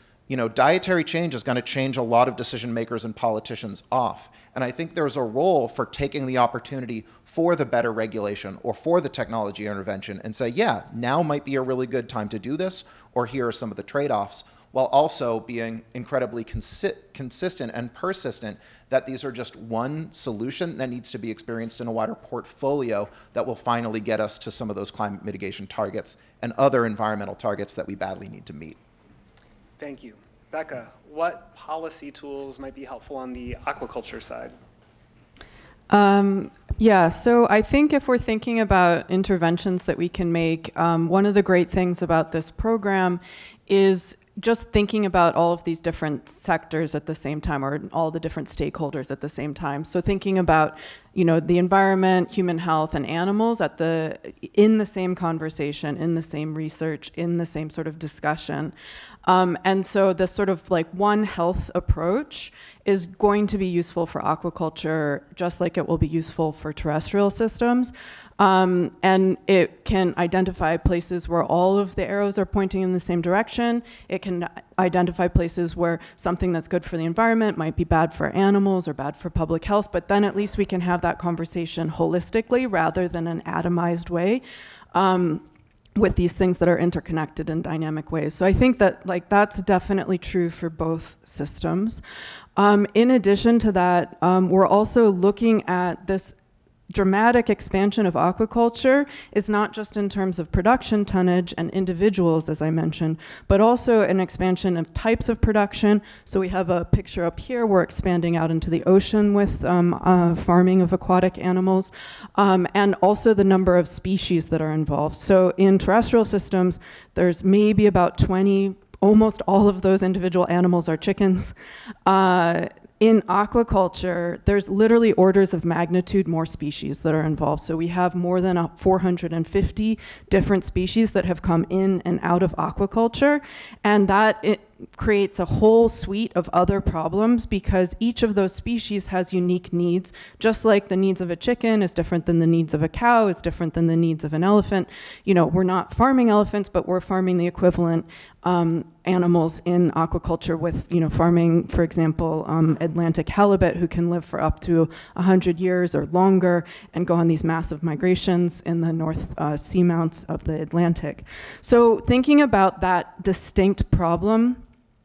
dietary change is going to change a lot of decision makers and politicians off. And I think there's a role for taking the opportunity for the better regulation or for the technology intervention and say, yeah, now might be a really good time to do this, or here are some of the trade-offs, while also being incredibly consistent and persistent that these are just one solution that needs to be experienced in a wider portfolio that will finally get us to some of those climate mitigation targets and other environmental targets that we badly need to meet. Thank you. Becca, what policy tools might be helpful on the aquaculture side? Yeah, so I think if we're thinking about interventions that we can make, one of the great things about this program is just thinking about all of these different sectors at the same time, or all the different stakeholders at the same time. So thinking about, the environment, human health, and animals in the same conversation, in the same research, in the same sort of discussion. And so this sort of like one health approach is going to be useful for aquaculture, just like it will be useful for terrestrial systems. And it can identify places where all of the arrows are pointing in the same direction. It can identify places where something that's good for the environment might be bad for animals or bad for public health, but then at least we can have that conversation holistically rather than an atomized way. With these things that are interconnected in dynamic ways. So I think that that's definitely true for both systems. In addition to that, we're also looking at this dramatic expansion of aquaculture is not just in terms of production tonnage and individuals, as I mentioned, but also an expansion of types of production. So we have a picture up here. We're expanding out into the ocean with farming of aquatic animals, and also the number of species that are involved. So in terrestrial systems, there's maybe about 20, almost all of those individual animals are chickens. In aquaculture, there's literally orders of magnitude more species that are involved. So we have more than 450 different species that have come in and out of aquaculture, and it creates a whole suite of other problems because each of those species has unique needs, just like the needs of a chicken is different than the needs of a cow, is different than the needs of an elephant. We're not farming elephants, but we're farming the equivalent animals in aquaculture with, farming, for example, Atlantic halibut who can live for up to 100 years or longer and go on these massive migrations in the North seamounts of the Atlantic. So thinking about that distinct problem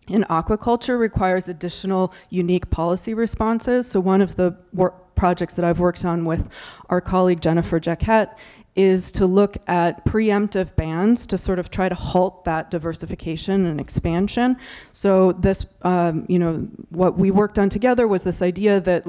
in aquaculture requires additional unique policy responses. So one of the projects that I've worked on with our colleague Jennifer Jacquette is to look at preemptive bans to sort of try to halt that diversification and expansion. So this, what we worked on together was this idea that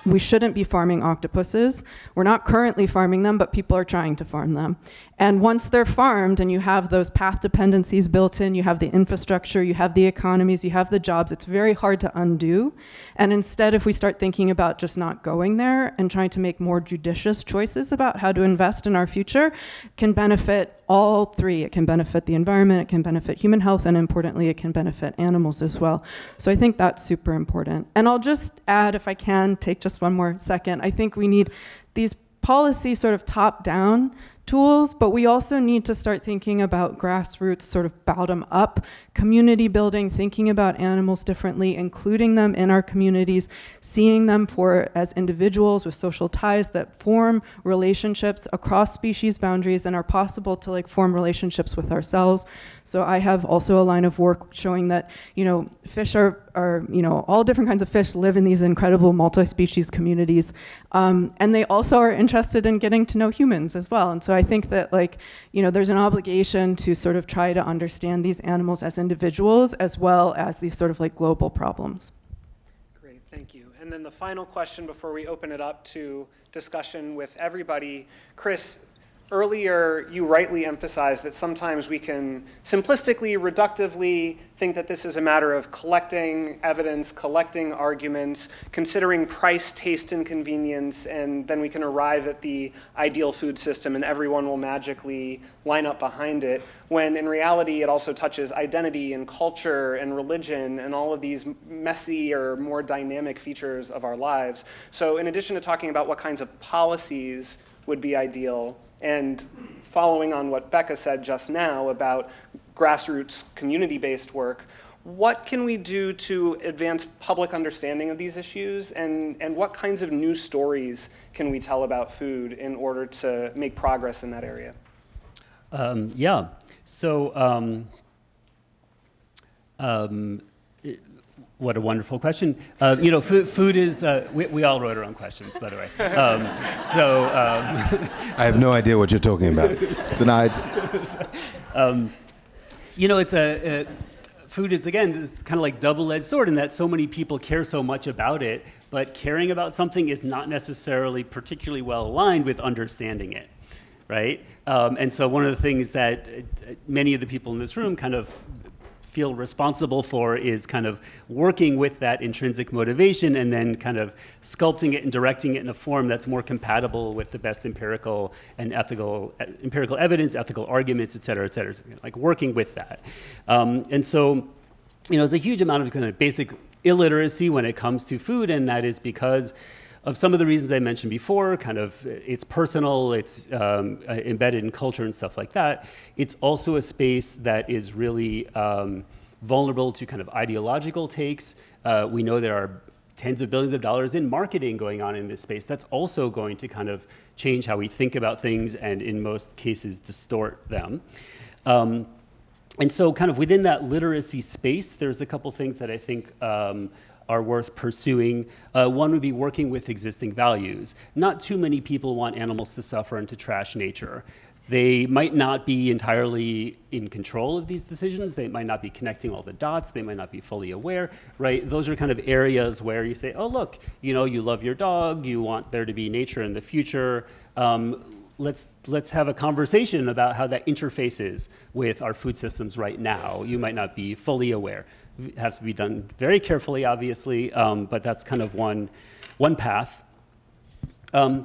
we shouldn't be farming octopuses. We're not currently farming them, but people are trying to farm them. And once they're farmed and you have those path dependencies built in, you have the infrastructure, you have the economies, you have the jobs, it's very hard to undo. And instead, if we start thinking about just not going there and trying to make more judicious choices about how to invest in our future, can benefit all three. It can benefit the environment, it can benefit human health, and importantly, it can benefit animals as well. So I think that's super important. And I'll just add, if I can, take just one more second. I think we need these policy sort of top-down tools, but we also need to start thinking about grassroots, sort of bottom-up community building, thinking about animals differently, including them in our communities, seeing them as individuals with social ties that form relationships across species boundaries and are possible to form relationships with ourselves. So I have also a line of work showing that, fish are all different kinds of fish live in these incredible multi-species communities. And they also are interested in getting to know humans as well. And so I think that there's an obligation to sort of try to understand these animals as individuals as well as these sort of global problems. Great, thank you. And then the final question before we open it up to discussion with everybody. Chris, earlier you rightly emphasized that sometimes we can simplistically, reductively think that this is a matter of collecting evidence, collecting arguments, considering price, taste, and convenience, and then we can arrive at the ideal food system and everyone will magically line up behind it, when in reality it also touches identity and culture and religion and all of these messy or more dynamic features of our lives. So in addition to talking about what kinds of policies would be ideal, and following on what Becca said just now about grassroots community-based work, what can we do to advance public understanding of these issues, and what kinds of new stories can we tell about food in order to make progress in that area? What a wonderful question. Food is, we all wrote our own questions, by the way. I have no idea what you're talking about. Denied. Food is, again, it's kind of like double-edged sword in that so many people care so much about it, but caring about something is not necessarily particularly well aligned with understanding it, right? And so one of the things that many of the people in this room kind of feel responsible for is kind of working with that intrinsic motivation and then kind of sculpting it and directing it in a form that's more compatible with the best empirical evidence, ethical arguments, et cetera, working with that. And so, there's a huge amount of kind of basic illiteracy when it comes to food, and that is because of some of the reasons I mentioned before, kind of it's personal, it's embedded in culture and stuff like that. It's also a space that is really vulnerable to kind of ideological takes. We know there are tens of billions of dollars in marketing going on in this space. That's also going to kind of change how we think about things and in most cases distort them. And so kind of within that literacy space, there's a couple things that I think are worth pursuing. One would be working with existing values. Not too many people want animals to suffer and to trash nature. They might not be entirely in control of these decisions. They might not be connecting all the dots. They might not be fully aware, right? Those are kind of areas where you say, oh, look, you love your dog. You want there to be nature in the future. Let's have a conversation about how that interfaces with our food systems right now. You might not be fully aware. It has to be done very carefully, obviously, but that's kind of one path. I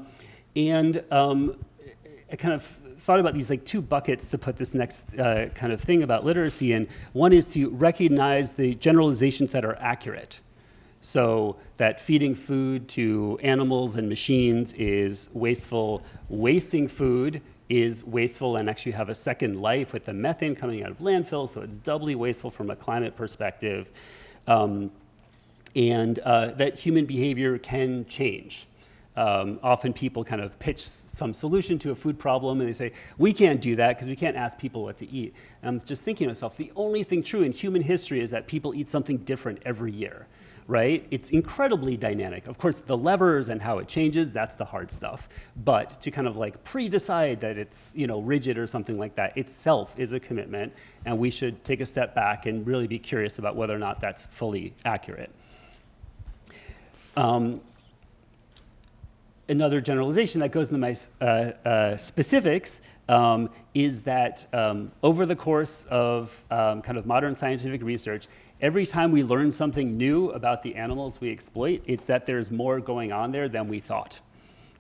kind of thought about these two buckets to put this next kind of thing about literacy in. One is to recognize the generalizations that are accurate. So that feeding food to animals and machines is wasteful. Wasting food is wasteful and actually have a second life with the methane coming out of landfills, so it's doubly wasteful from a climate perspective. And that human behavior can change. Often people kind of pitch some solution to a food problem and they say, we can't do that because we can't ask people what to eat. And I'm just thinking to myself, the only thing true in human history is that people eat something different every year. Right? It's incredibly dynamic. Of course, the levers and how it changes, that's the hard stuff. But to kind of pre-decide that it's rigid or something like that itself is a commitment, and we should take a step back and really be curious about whether or not that's fully accurate. another generalization that goes into my specifics is that over the course of kind of modern scientific research, every time we learn something new about the animals we exploit, it's that there's more going on there than we thought.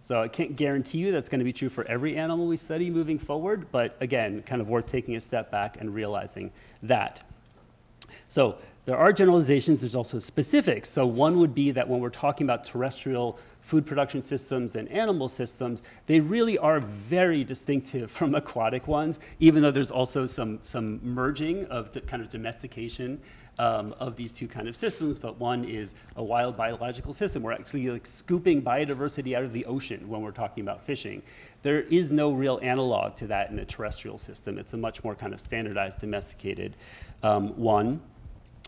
So I can't guarantee you that's going to be true for every animal we study moving forward, but again, kind of worth taking a step back and realizing that. So there are generalizations, there's also specifics. So one would be that when we're talking about terrestrial food production systems and animal systems, they really are very distinctive from aquatic ones, even though there's also some merging of kind of domestication of these two kind of systems, but one is a wild biological system. We're actually like scooping biodiversity out of the ocean when we're talking about fishing. There is no real analog to that in the terrestrial system. It's a much more kind of standardized, domesticated one.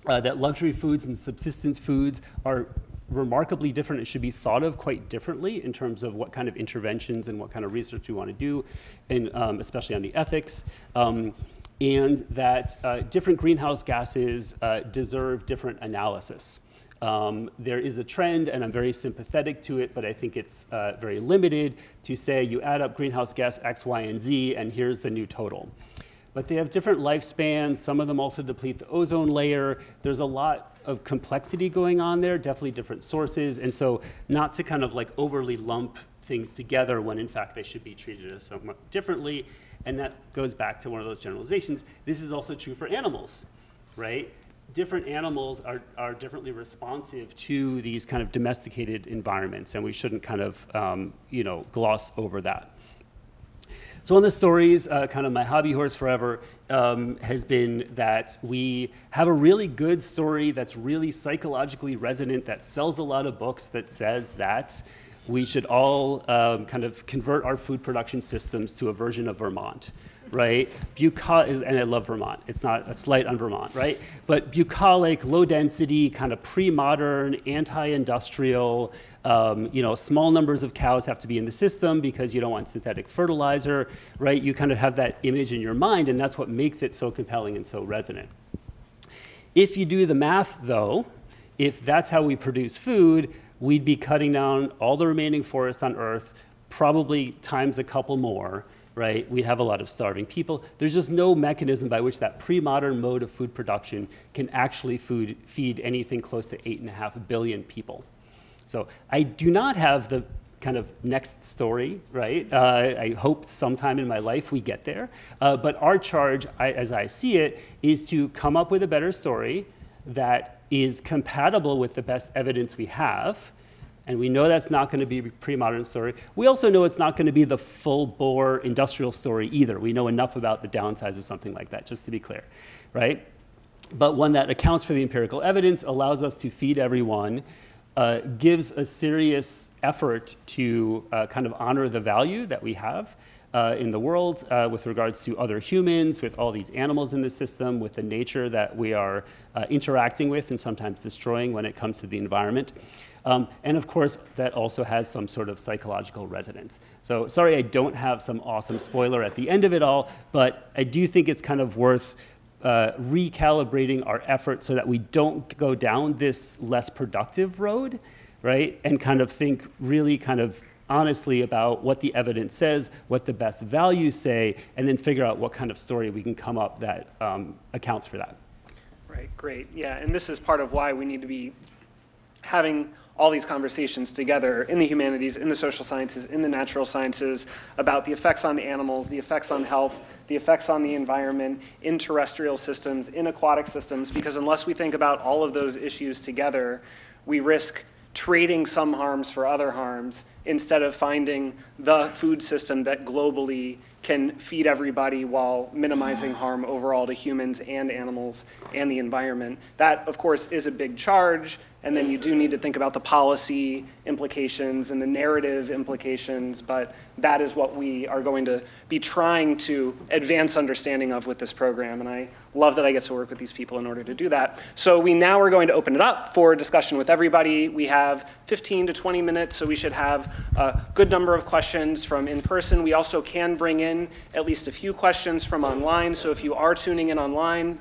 That luxury foods and subsistence foods are remarkably different. It should be thought of quite differently in terms of what kind of interventions and what kind of research we want to do, and especially on the ethics. And that different greenhouse gases deserve different analysis. There is a trend, and I'm very sympathetic to it, but I think it's very limited, to say you add up greenhouse gas X, Y, and Z, and here's the new total. But they have different lifespans. Some of them also deplete the ozone layer. There's a lot of complexity going on there, definitely different sources, and so not to kind of like overly lump things together when in fact they should be treated as somewhat differently. And that goes back to one of those generalizations. This is also true for animals, right? Different animals are differently responsive to these kind of domesticated environments, and we shouldn't kind of gloss over that. So one of the stories, kind of my hobby horse forever, has been that we have a really good story that's really psychologically resonant, that sells a lot of books, that says that we should all kind of convert our food production systems to a version of Vermont, right? And I love Vermont. It's not a slight on Vermont, right? But bucolic, low density, kind of pre-modern, anti-industrial, small numbers of cows have to be in the system because you don't want synthetic fertilizer, right? You kind of have that image in your mind, and that's what makes it so compelling and so resonant. If you do the math, though, if that's how we produce food, we'd be cutting down all the remaining forests on Earth, probably times a couple more, right? We'd have a lot of starving people. There's just no mechanism by which that pre-modern mode of food production can actually feed anything close to 8.5 billion people. So I do not have the kind of next story, right? I hope sometime in my life we get there. But our charge, as I see it, is to come up with a better story that is compatible with the best evidence we have. And we know that's not going to be a pre-modern story. We also know it's not going to be the full-bore industrial story either. We know enough about the downsides of something like that, just to be clear, right? But one that accounts for the empirical evidence, allows us to feed everyone, gives a serious effort to kind of honor the value that we have in the world with regards to other humans, with all these animals in the system, with the nature that we are interacting with and sometimes destroying when it comes to the environment. And of course, that also has some sort of psychological resonance. So sorry I don't have some awesome spoiler at the end of it all, but I do think it's kind of worth recalibrating our efforts so that we don't go down this less productive road, right? And kind of think really kind of honestly about what the evidence says, what the best values say, and then figure out what kind of story we can come up that accounts for that. Right, great. Yeah, and this is part of why we need to be having all these conversations together in the humanities, in the social sciences, in the natural sciences, about the effects on animals, the effects on health, the effects on the environment, in terrestrial systems, in aquatic systems, because unless we think about all of those issues together, we risk trading some harms for other harms instead of finding the food system that globally can feed everybody while minimizing harm overall to humans and animals and the environment. That, of course, is a big charge, and then you do need to think about the policy implications and the narrative implications, but that is what we are going to be trying to advance understanding of with this program, and I love that I get to work with these people in order to do that. So we now are going to open it up for discussion with everybody. We have 15 to 20 minutes, so we should have a good number of questions from in person. We also can bring in at least a few questions from online, so if you are tuning in online,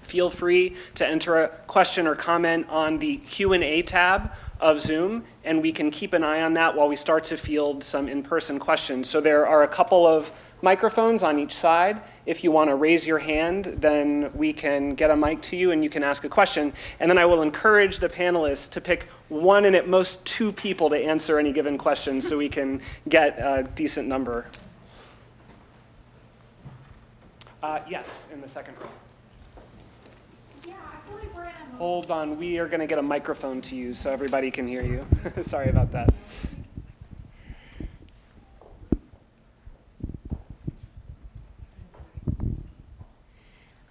feel free to enter a question or comment on the Q&A tab of Zoom, and we can keep an eye on that while we start to field some in-person questions. So there are a couple of microphones on each side. If you want to raise your hand, then we can get a mic to you and you can ask a question. And then I will encourage the panelists to pick one and at most two people to answer any given question so we can get a decent number. Yes, in the second row. Yeah, I feel like we're in a Hold on, we are going to get a microphone to you so everybody can hear you. Sorry about that.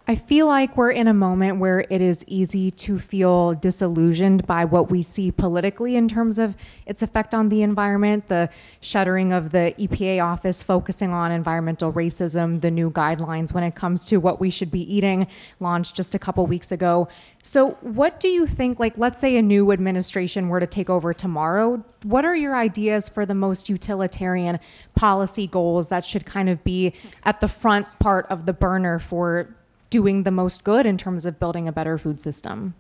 I feel like we're in a moment where it is easy to feel disillusioned by what we see politically in terms of its effect on the environment, the shuttering of the EPA office focusing on environmental racism, the new guidelines when it comes to what we should be eating, launched just a couple weeks ago. So what do you think, like, let's say a new administration were to take over tomorrow, what are your ideas for the most utilitarian policy goals that should kind of be at the front part of the burner for doing the most good in terms of building a better food system?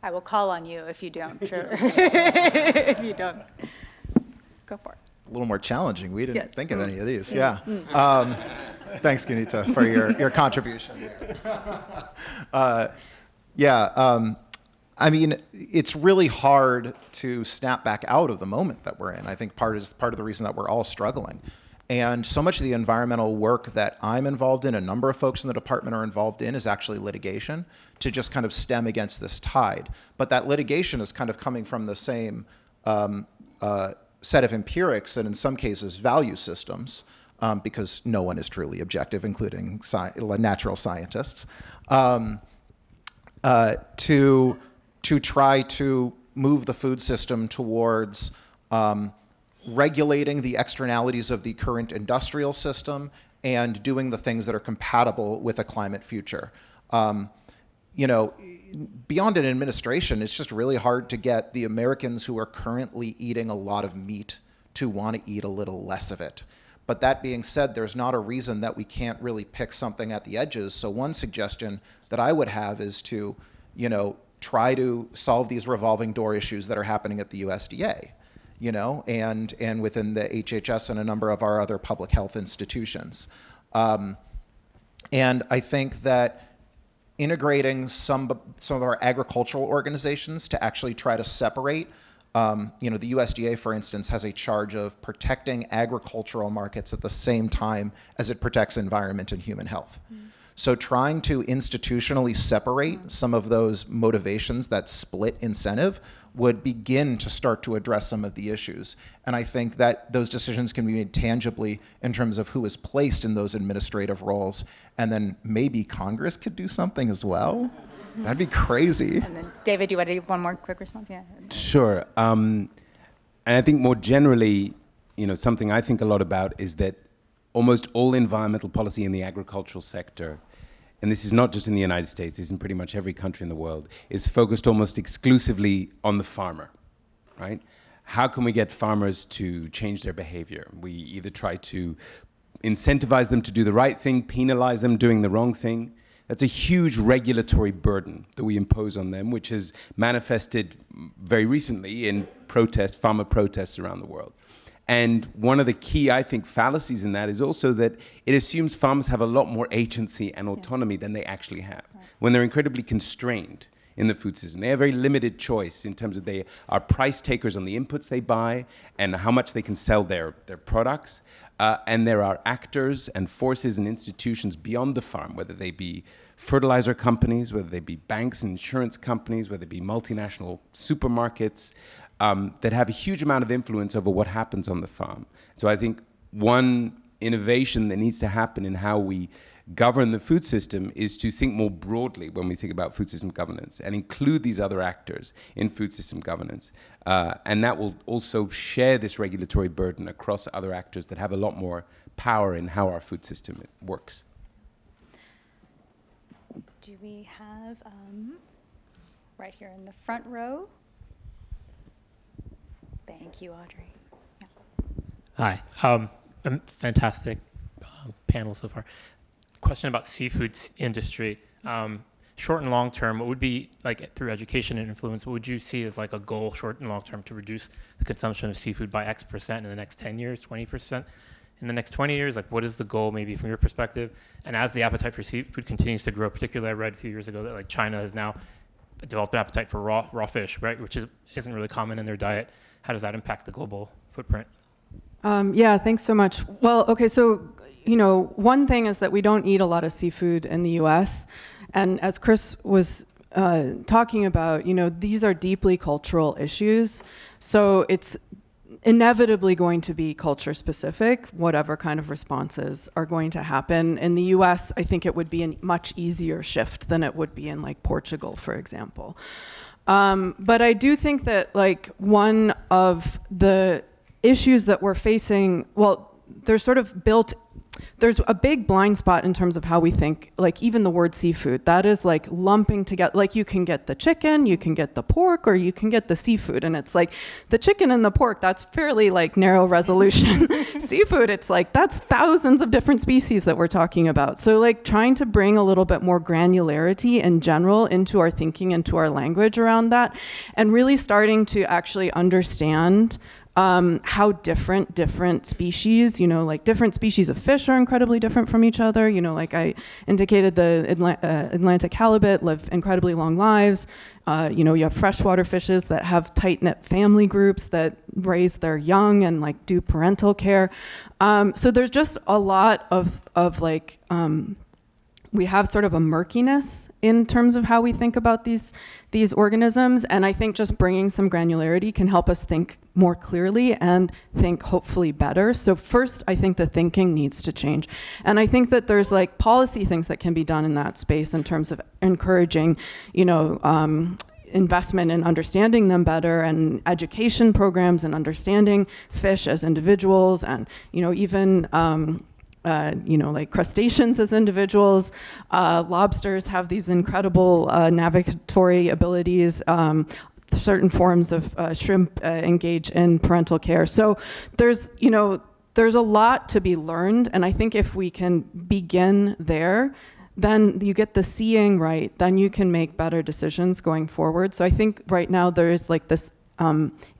I will call on you if you don't. Sure. If you don't, go for it. A little more challenging. We didn't Yes. think of any of these. Yeah. Thanks, Gunita, for your contribution. I mean, it's really hard to snap back out of the moment that we're in. I think part of the reason that we're all struggling. And so much of the environmental work that I'm involved in, a number of folks in the department are involved in, is actually litigation to just kind of stem against this tide. But that litigation is kind of coming from the same set of empirics and in some cases value systems, because no one is truly objective, including natural scientists, to try to move the food system towards regulating the externalities of the current industrial system and doing the things that are compatible with a climate future. You know, beyond an administration, it's just really hard to get the Americans who are currently eating a lot of meat to want to eat a little less of it. But that being said, there's not a reason that we can't really pick something at the edges. So one suggestion that I would have is to, you know, try to solve these revolving door issues that are happening at the USDA. You know, and within the HHS and a number of our other public health institutions. And I think that integrating some of our agricultural organizations to actually try to separate, you know, the USDA, for instance, has a charge of protecting agricultural markets at the same time as it protects environment and human health. So trying to institutionally separate some of those motivations, that split incentive, would begin to start to address some of the issues. And I think that those decisions can be made tangibly in terms of who is placed in those administrative roles. And then maybe Congress could do something as well. That'd be crazy. And then, David, do you want to do one more quick response? Yeah. Sure. And I think more generally, you know, something I think a lot about is that almost all environmental policy in the agricultural sector, and this is not just in the United States, this is in pretty much every country in the world, is focused almost exclusively on the farmer, right? How can we get farmers to change their behavior? We either try to incentivize them to do the right thing, penalize them doing the wrong thing. That's a huge regulatory burden that we impose on them, which has manifested very recently in farmer protests around the world. And one of the key, I think, fallacies in that is also that it assumes farmers have a lot more agency and autonomy than they actually have, when they're incredibly constrained in the food system. They have very limited choice in terms of they are price takers on the inputs they buy and how much they can sell their products. And there are actors and forces and institutions beyond the farm, whether they be fertilizer companies, whether they be banks and insurance companies, whether they be multinational supermarkets, that have a huge amount of influence over what happens on the farm. So I think one innovation that needs to happen in how we govern the food system is to think more broadly when we think about food system governance and include these other actors in food system governance. And that will also share this regulatory burden across other actors that have a lot more power in how our food system works. Do we have, right here in the front row? Thank you, Audrey. Yeah. Hi, fantastic panel so far. Question about seafood industry. short and long term, what would be, like, through education and influence, what would you see as like a goal, short and long term, to reduce the consumption of seafood by X% in the next 10 years, 20%? In the next 20 years, like, what is the goal maybe from your perspective? And as the appetite for seafood continues to grow, particularly I read a few years ago that like China has now developed an appetite for raw fish, right, which isn't really common in their diet. How does that impact the global footprint? Yeah, thanks so much. Well, okay, so, one thing is that we don't eat a lot of seafood in the US. And as Chris was talking about, these are deeply cultural issues. So it's inevitably going to be culture specific, whatever kind of responses are going to happen. In the US, I think it would be a much easier shift than it would be in like Portugal, for example. But I do think that like one of the issues that we're facing, there's a big blind spot in terms of how we think, like even the word seafood, that is like lumping together, like you can get the chicken, you can get the pork, or you can get the seafood. And it's like the chicken and the pork, that's fairly like narrow resolution. Seafood, it's like, that's thousands of different species that we're talking about. So like trying to bring a little bit more granularity in general into our thinking, into our language around that, and really starting to actually understand how different species, like different species of fish are incredibly different from each other. Like I indicated, the Atlantic halibut live incredibly long lives. You have freshwater fishes that have tight-knit family groups that raise their young and like do parental care. So there's just a lot of like, we have sort of a murkiness in terms of how we think about these organisms, and I think just bringing some granularity can help us think more clearly and think hopefully better. So first, I think the thinking needs to change, and I think that there's like policy things that can be done in that space in terms of encouraging, investment in understanding them better, and education programs and understanding fish as individuals, and even like crustaceans as individuals. Lobsters have these incredible navigatory abilities. Certain forms of shrimp engage in parental care. So there's a lot to be learned. And I think if we can begin there, then you get the seeing right, then you can make better decisions going forward. So I think right now there is like this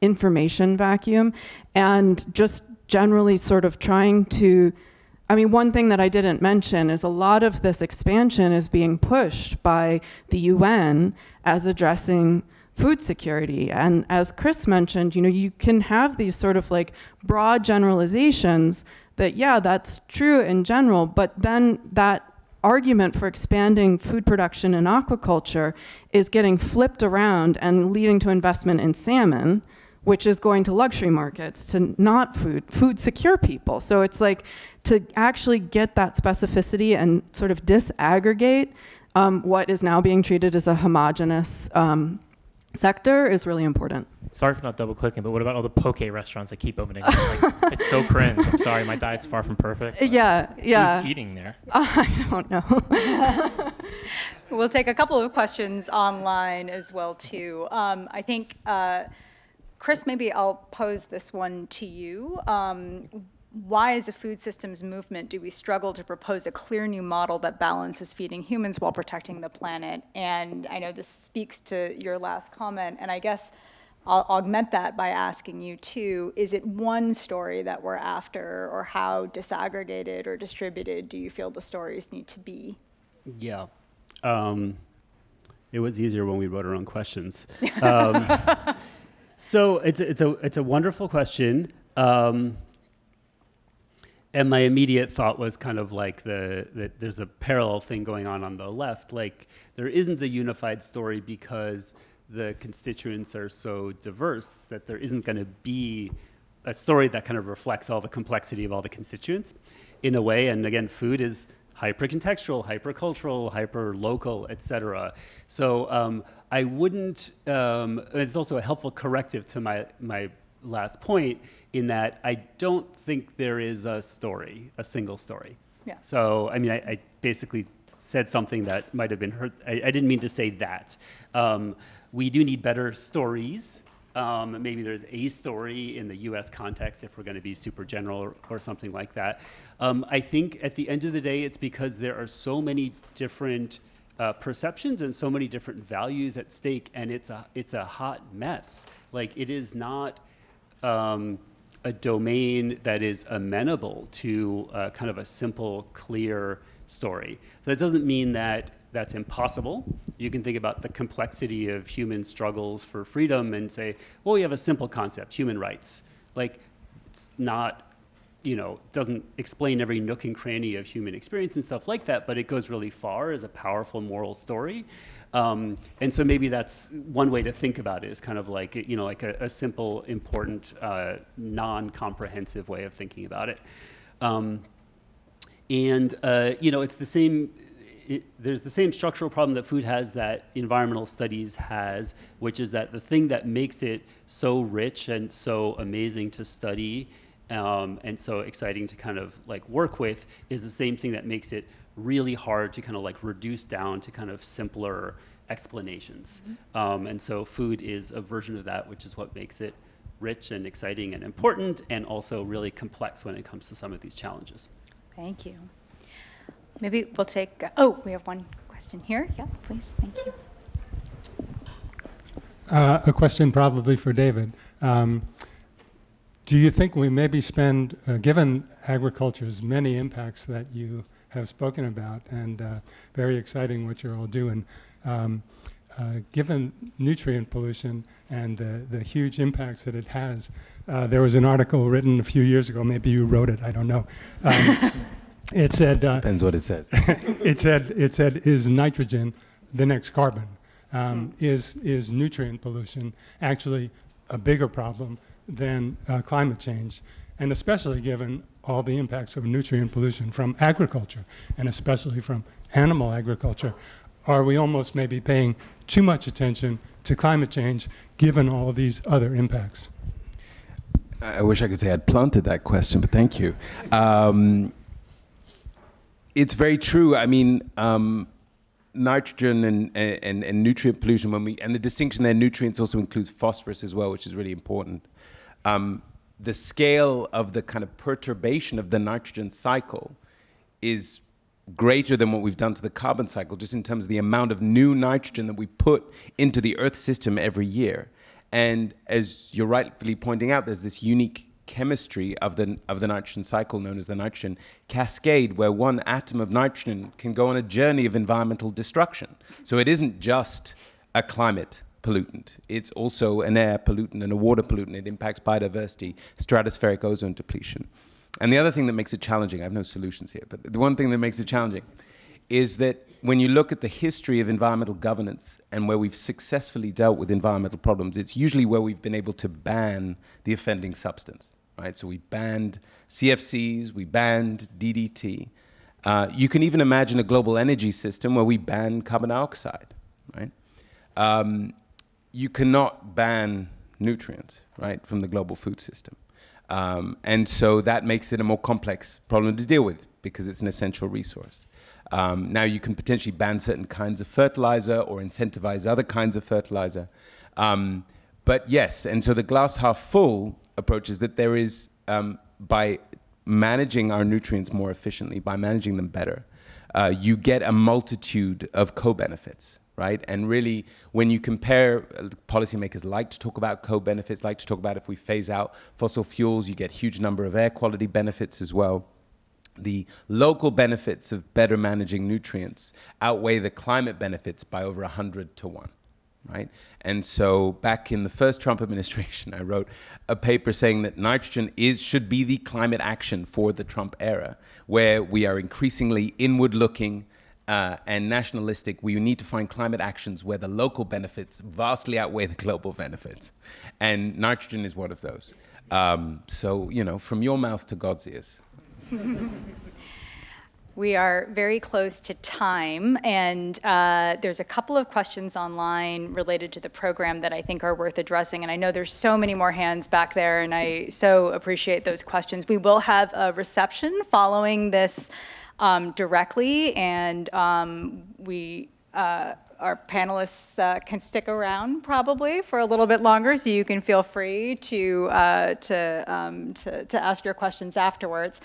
information vacuum, and just generally sort of trying to, one thing that I didn't mention is a lot of this expansion is being pushed by the UN as addressing food security. And as Chris mentioned, you can have these sort of like broad generalizations that, yeah, that's true in general, but then that argument for expanding food production in aquaculture is getting flipped around and leading to investment in salmon, which is going to luxury markets, to not food secure people. So it's like to actually get that specificity and sort of disaggregate what is now being treated as a homogenous sector is really important. Sorry for not double clicking, but what about all the poke restaurants that keep opening up? Like, it's so cringe. I'm sorry, my diet's far from perfect. Yeah. Who's eating there? I don't know. We'll take a couple of questions online as well, too. I think, Chris, maybe I'll pose this one to you. Why, as a food systems movement, do we struggle to propose a clear new model that balances feeding humans while protecting the planet? And I know this speaks to your last comment, and I guess I'll augment that by asking you, too, is it one story that we're after, or how disaggregated or distributed do you feel the stories need to be? Yeah. It was easier when we wrote our own questions. So it's a wonderful question. And my immediate thought was kind of like that there's a parallel thing going on the left. Like there isn't a unified story because the constituents are so diverse that there isn't going to be a story that kind of reflects all the complexity of all the constituents in a way. And again, food is hyper-contextual, hyper-cultural, hyper-local, et cetera. So I wouldn't, it's also a helpful corrective to my last point in that I don't think there is a story, a single story. Yeah. So, I mean, I basically said something that might have been heard. I didn't mean to say that. We do need better stories. Maybe there's a story in the US context if we're going to be super general or something like that. I think at the end of the day, it's because there are so many different perceptions and so many different values at stake, and it's a hot mess. Like, it is not a domain that is amenable to kind of a simple, clear story. So that doesn't mean that that's impossible. You can think about the complexity of human struggles for freedom and say, well, we have a simple concept, human rights. Like, it's not, doesn't explain every nook and cranny of human experience and stuff like that, but it goes really far as a powerful moral story. And so maybe that's one way to think about it, is kind of like, like a simple, important, non-comprehensive way of thinking about it. It's the same. There's the same structural problem that food has that environmental studies has, which is that the thing that makes it so rich and so amazing to study and so exciting to kind of like work with is the same thing that makes it really hard to kind of like reduce down to kind of simpler explanations. And so food is a version of that, which is what makes it rich and exciting and important, and also really complex when it comes to some of these challenges. Thank you. Maybe we'll take, we have one question here. Yeah, please, thank you. A question probably for David. Do you think we maybe spend, given agriculture's many impacts that you have spoken about, and very exciting what you're all doing, given nutrient pollution and the huge impacts that it has, there was an article written a few years ago, maybe you wrote it, I don't know. It said, depends what it says. it said, is nitrogen the next carbon? Is nutrient pollution actually a bigger problem than climate change? And especially given all the impacts of nutrient pollution from agriculture, and especially from animal agriculture, are we almost maybe paying too much attention to climate change given all of these other impacts? I wish I could say I'd planted that question, but thank you. It's very true. I mean, nitrogen and nutrient pollution, and the distinction there, nutrients also includes phosphorus as well, which is really important. The scale of the kind of perturbation of the nitrogen cycle is greater than what we've done to the carbon cycle, just in terms of the amount of new nitrogen that we put into the Earth system every year. And as you're rightfully pointing out, there's this unique chemistry of the nitrogen cycle known as the nitrogen cascade, where one atom of nitrogen can go on a journey of environmental destruction. So it isn't just a climate pollutant, it's also an air pollutant and a water pollutant. It impacts biodiversity, stratospheric ozone depletion. And the other thing that makes it challenging, I have no solutions here, but the one thing that makes it challenging is that when you look at the history of environmental governance and where we've successfully dealt with environmental problems, it's usually where we've been able to ban the offending substance, right? So we banned CFCs, we banned DDT. You can even imagine a global energy system where we ban carbon dioxide, right? You cannot ban nutrients, right, from the global food system. And so that makes it a more complex problem to deal with because it's an essential resource. Now you can potentially ban certain kinds of fertilizer or incentivize other kinds of fertilizer. But yes, and so the glass half full approach is that there is, by managing our nutrients more efficiently, by managing them better, you get a multitude of co-benefits, right? And really, when you compare, policymakers like to talk about co-benefits, like to talk about if we phase out fossil fuels, you get a huge number of air quality benefits as well. The local benefits of better managing nutrients outweigh the climate benefits by over 100 to 1, right? And so back in the first Trump administration, I wrote a paper saying that nitrogen should be the climate action for the Trump era, where we are increasingly inward-looking and nationalistic. We need to find climate actions where the local benefits vastly outweigh the global benefits. And nitrogen is one of those. So, you know, from your mouth to God's ears. We are very close to time, and there's a couple of questions online related to the program that I think are worth addressing, and I know there's so many more hands back there, and I so appreciate those questions. We will have a reception following this directly, and our panelists can stick around probably for a little bit longer, so you can feel free to ask your questions afterwards.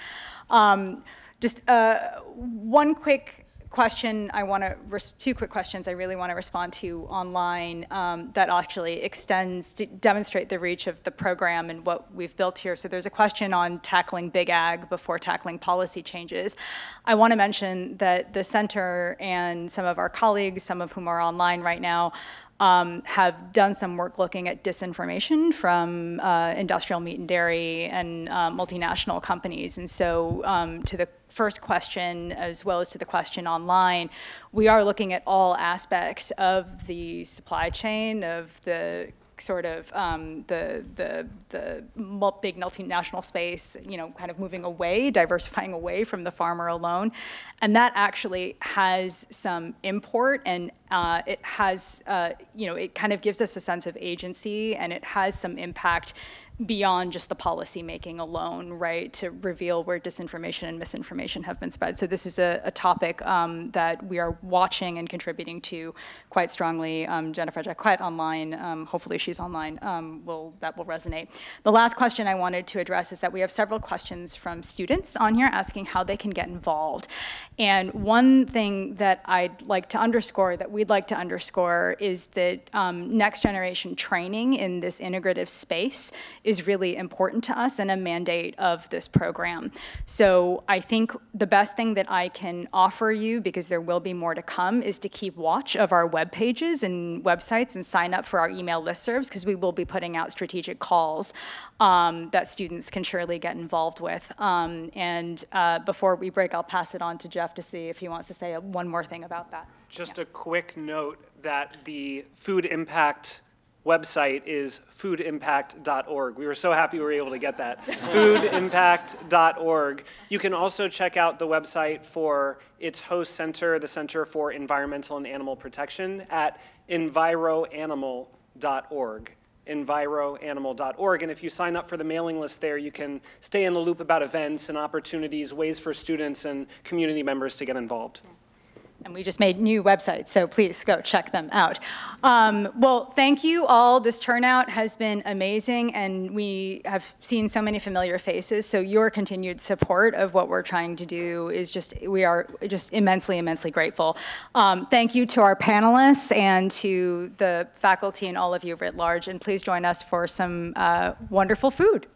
Just one quick question I want to, two quick questions I really want to respond to online that actually extends, to demonstrate the reach of the program and what we've built here. So there's a question on tackling big ag before tackling policy changes. I want to mention that the center and some of our colleagues, some of whom are online right now, have done some work looking at disinformation from industrial meat and dairy and multinational companies. And so to the first question, as well as to the question online, we are looking at all aspects of the supply chain, of the sort of the big multinational space, kind of moving away, diversifying away from the farmer alone. And that actually has some import, and it has, it kind of gives us a sense of agency, and it has some impact beyond just the policy making alone, right, to reveal where disinformation and misinformation have been spread. So this is a topic that we are watching and contributing to quite strongly. Jennifer Jacquet online, hopefully she's online, that will resonate. The last question I wanted to address is that we have several questions from students on here asking how they can get involved. And one thing that I'd like to underscore, that we'd like to underscore, is that next generation training in this integrative space is really important to us and a mandate of this program. So I think the best thing that I can offer you, because there will be more to come, is to keep watch of our web pages and websites and sign up for our email listservs, because we will be putting out strategic calls that students can surely get involved with. And before we break, I'll pass it on to Jeff to see if he wants to say one more thing about that. Just a quick note that the Food Impact website is foodimpact.org. We were so happy we were able to get that. foodimpact.org. You can also check out the website for its host center, the Center for Environmental and Animal Protection, at enviroanimal.org. enviroanimal.org. And if you sign up for the mailing list there, you can stay in the loop about events and opportunities, ways for students and community members to get involved. And we just made new websites, so please go check them out. Well, thank you all. This turnout has been amazing, and we have seen so many familiar faces, so your continued support of what we're trying to do is we are just immensely, immensely grateful. Thank you to our panelists and to the faculty and all of you writ large, and please join us for some wonderful food.